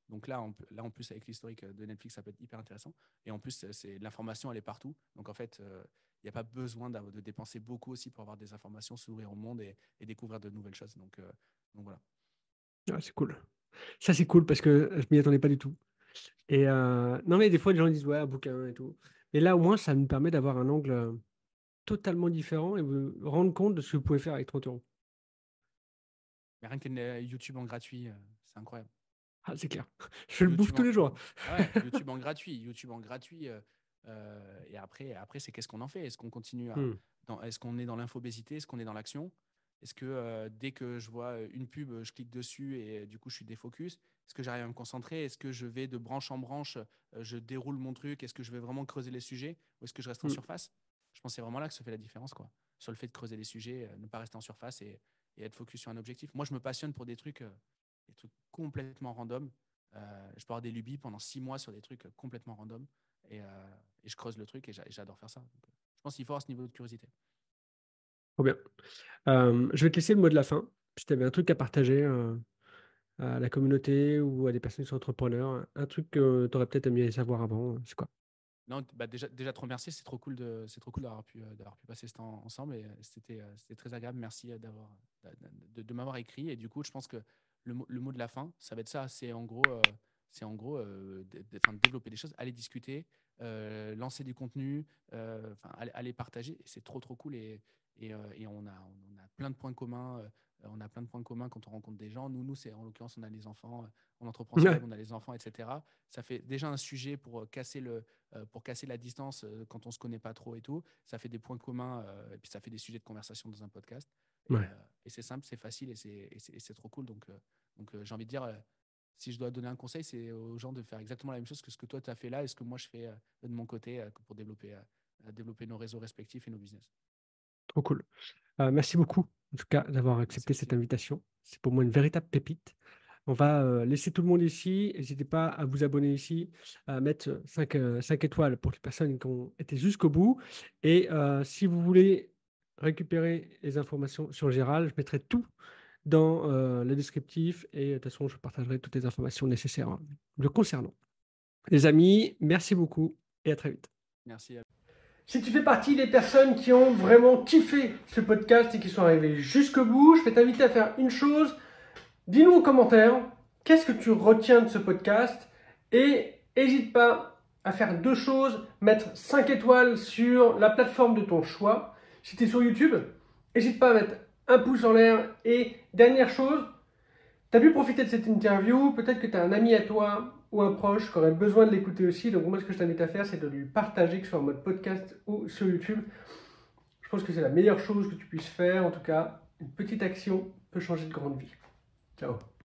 Donc là, en plus, avec l'historique de Netflix, ça peut être hyper intéressant. Et en plus, l'information, elle est partout. Donc en fait, il n'y a pas besoin de dépenser beaucoup aussi pour avoir des informations, s'ouvrir au monde et découvrir de nouvelles choses. Donc voilà. Ah, c'est cool. Ça, c'est cool parce que je m'y attendais pas du tout. Et non, mais des fois, les gens disent, ouais, un bouquin et tout. Mais là, au moins, ça me permet d'avoir un angle totalement différent et vous rendre compte de ce que vous pouvez faire avec 30 euros. Mais rien que YouTube en gratuit, c'est incroyable. Ah, c'est clair. Je le bouffe YouTube tous en, les jours. ah ouais, YouTube en gratuit. YouTube en gratuit. Et après c'est qu'est-ce qu'on en fait? Est-ce qu'on continue Hmm. est-ce qu'on est dans l'infobésité? Est-ce qu'on est dans l'action? Est-ce que dès que je vois une pub, je clique dessus et du coup je suis défocus? Est-ce que j'arrive à me concentrer? Est-ce que je vais de branche en branche, je déroule mon truc? Est-ce que je vais vraiment creuser les sujets? Ou est-ce que je reste en Hmm. surface? Je pense que c'est vraiment là que se fait la différence, quoi. Sur le fait de creuser les sujets, ne pas rester en surface et être focus sur un objectif. Moi, je me passionne pour des trucs complètement random. Je peux avoir des lubies pendant 6 mois sur des trucs complètement random et je creuse le truc et j'adore faire ça. Donc, je pense qu'il faut avoir ce niveau de curiosité. Trop bien. Je vais te laisser le mot de la fin. Si tu avais un truc à partager à la communauté ou à des personnes qui sont entrepreneurs, un truc que tu aurais peut-être aimé savoir avant, c'est quoi? Non, bah déjà te remercier, c'est trop cool d'avoir pu passer ce temps ensemble et c'était très agréable. Merci de m'avoir écrit et du coup, je pense que le mot de la fin, ça va être ça. C'est en gros, développer des choses, aller discuter, lancer du contenu, aller partager. Et c'est trop cool et on a plein de points communs. On a plein de points communs quand on rencontre des gens. Nous, c'est en l'occurrence, on a les enfants, on entreprend soi-même, Ouais, on a les enfants, etc. Ça fait déjà un sujet pour casser la distance quand on se connaît pas trop et tout. Ça fait des points communs et puis ça fait des sujets de conversation dans un podcast. Et, euh, ouais. et c'est simple, c'est facile et c'est trop cool. Donc j'ai envie de dire, si je dois donner un conseil, c'est aux gens de faire exactement la même chose que ce que toi tu as fait là et ce que moi je fais de mon côté pour développer nos réseaux respectifs et nos business. Trop cool. Merci beaucoup, en tout cas, d'avoir Merci accepté cette aussi. invitation. C'est pour moi une véritable pépite. On va laisser tout le monde ici. N'hésitez pas à vous abonner ici, à mettre 5 étoiles pour les personnes qui ont été jusqu'au bout. Et si vous voulez récupérer les informations sur Gérald, je mettrai tout dans le descriptif et de toute façon, je partagerai toutes les informations nécessaires le concernant. Les amis, merci beaucoup et à très vite. Merci. Si tu fais partie des personnes qui ont vraiment kiffé ce podcast et qui sont arrivées jusqu'au bout, je vais t'inviter à faire une chose. Dis-nous en commentaire qu'est-ce que tu retiens de ce podcast et n'hésite pas à faire deux choses, mettre 5 étoiles sur la plateforme de ton choix. Si tu es sur YouTube, n'hésite pas à mettre un pouce en l'air et dernière chose, tu as pu profiter de cette interview, peut-être que tu as un ami à toi ou un proche qui aurait besoin de l'écouter aussi. Donc moi, ce que je t'invite à faire, c'est de lui partager, que ce soit en mode podcast ou sur YouTube. Je pense que c'est la meilleure chose que tu puisses faire. En tout cas, une petite action peut changer de grande vie. Ciao.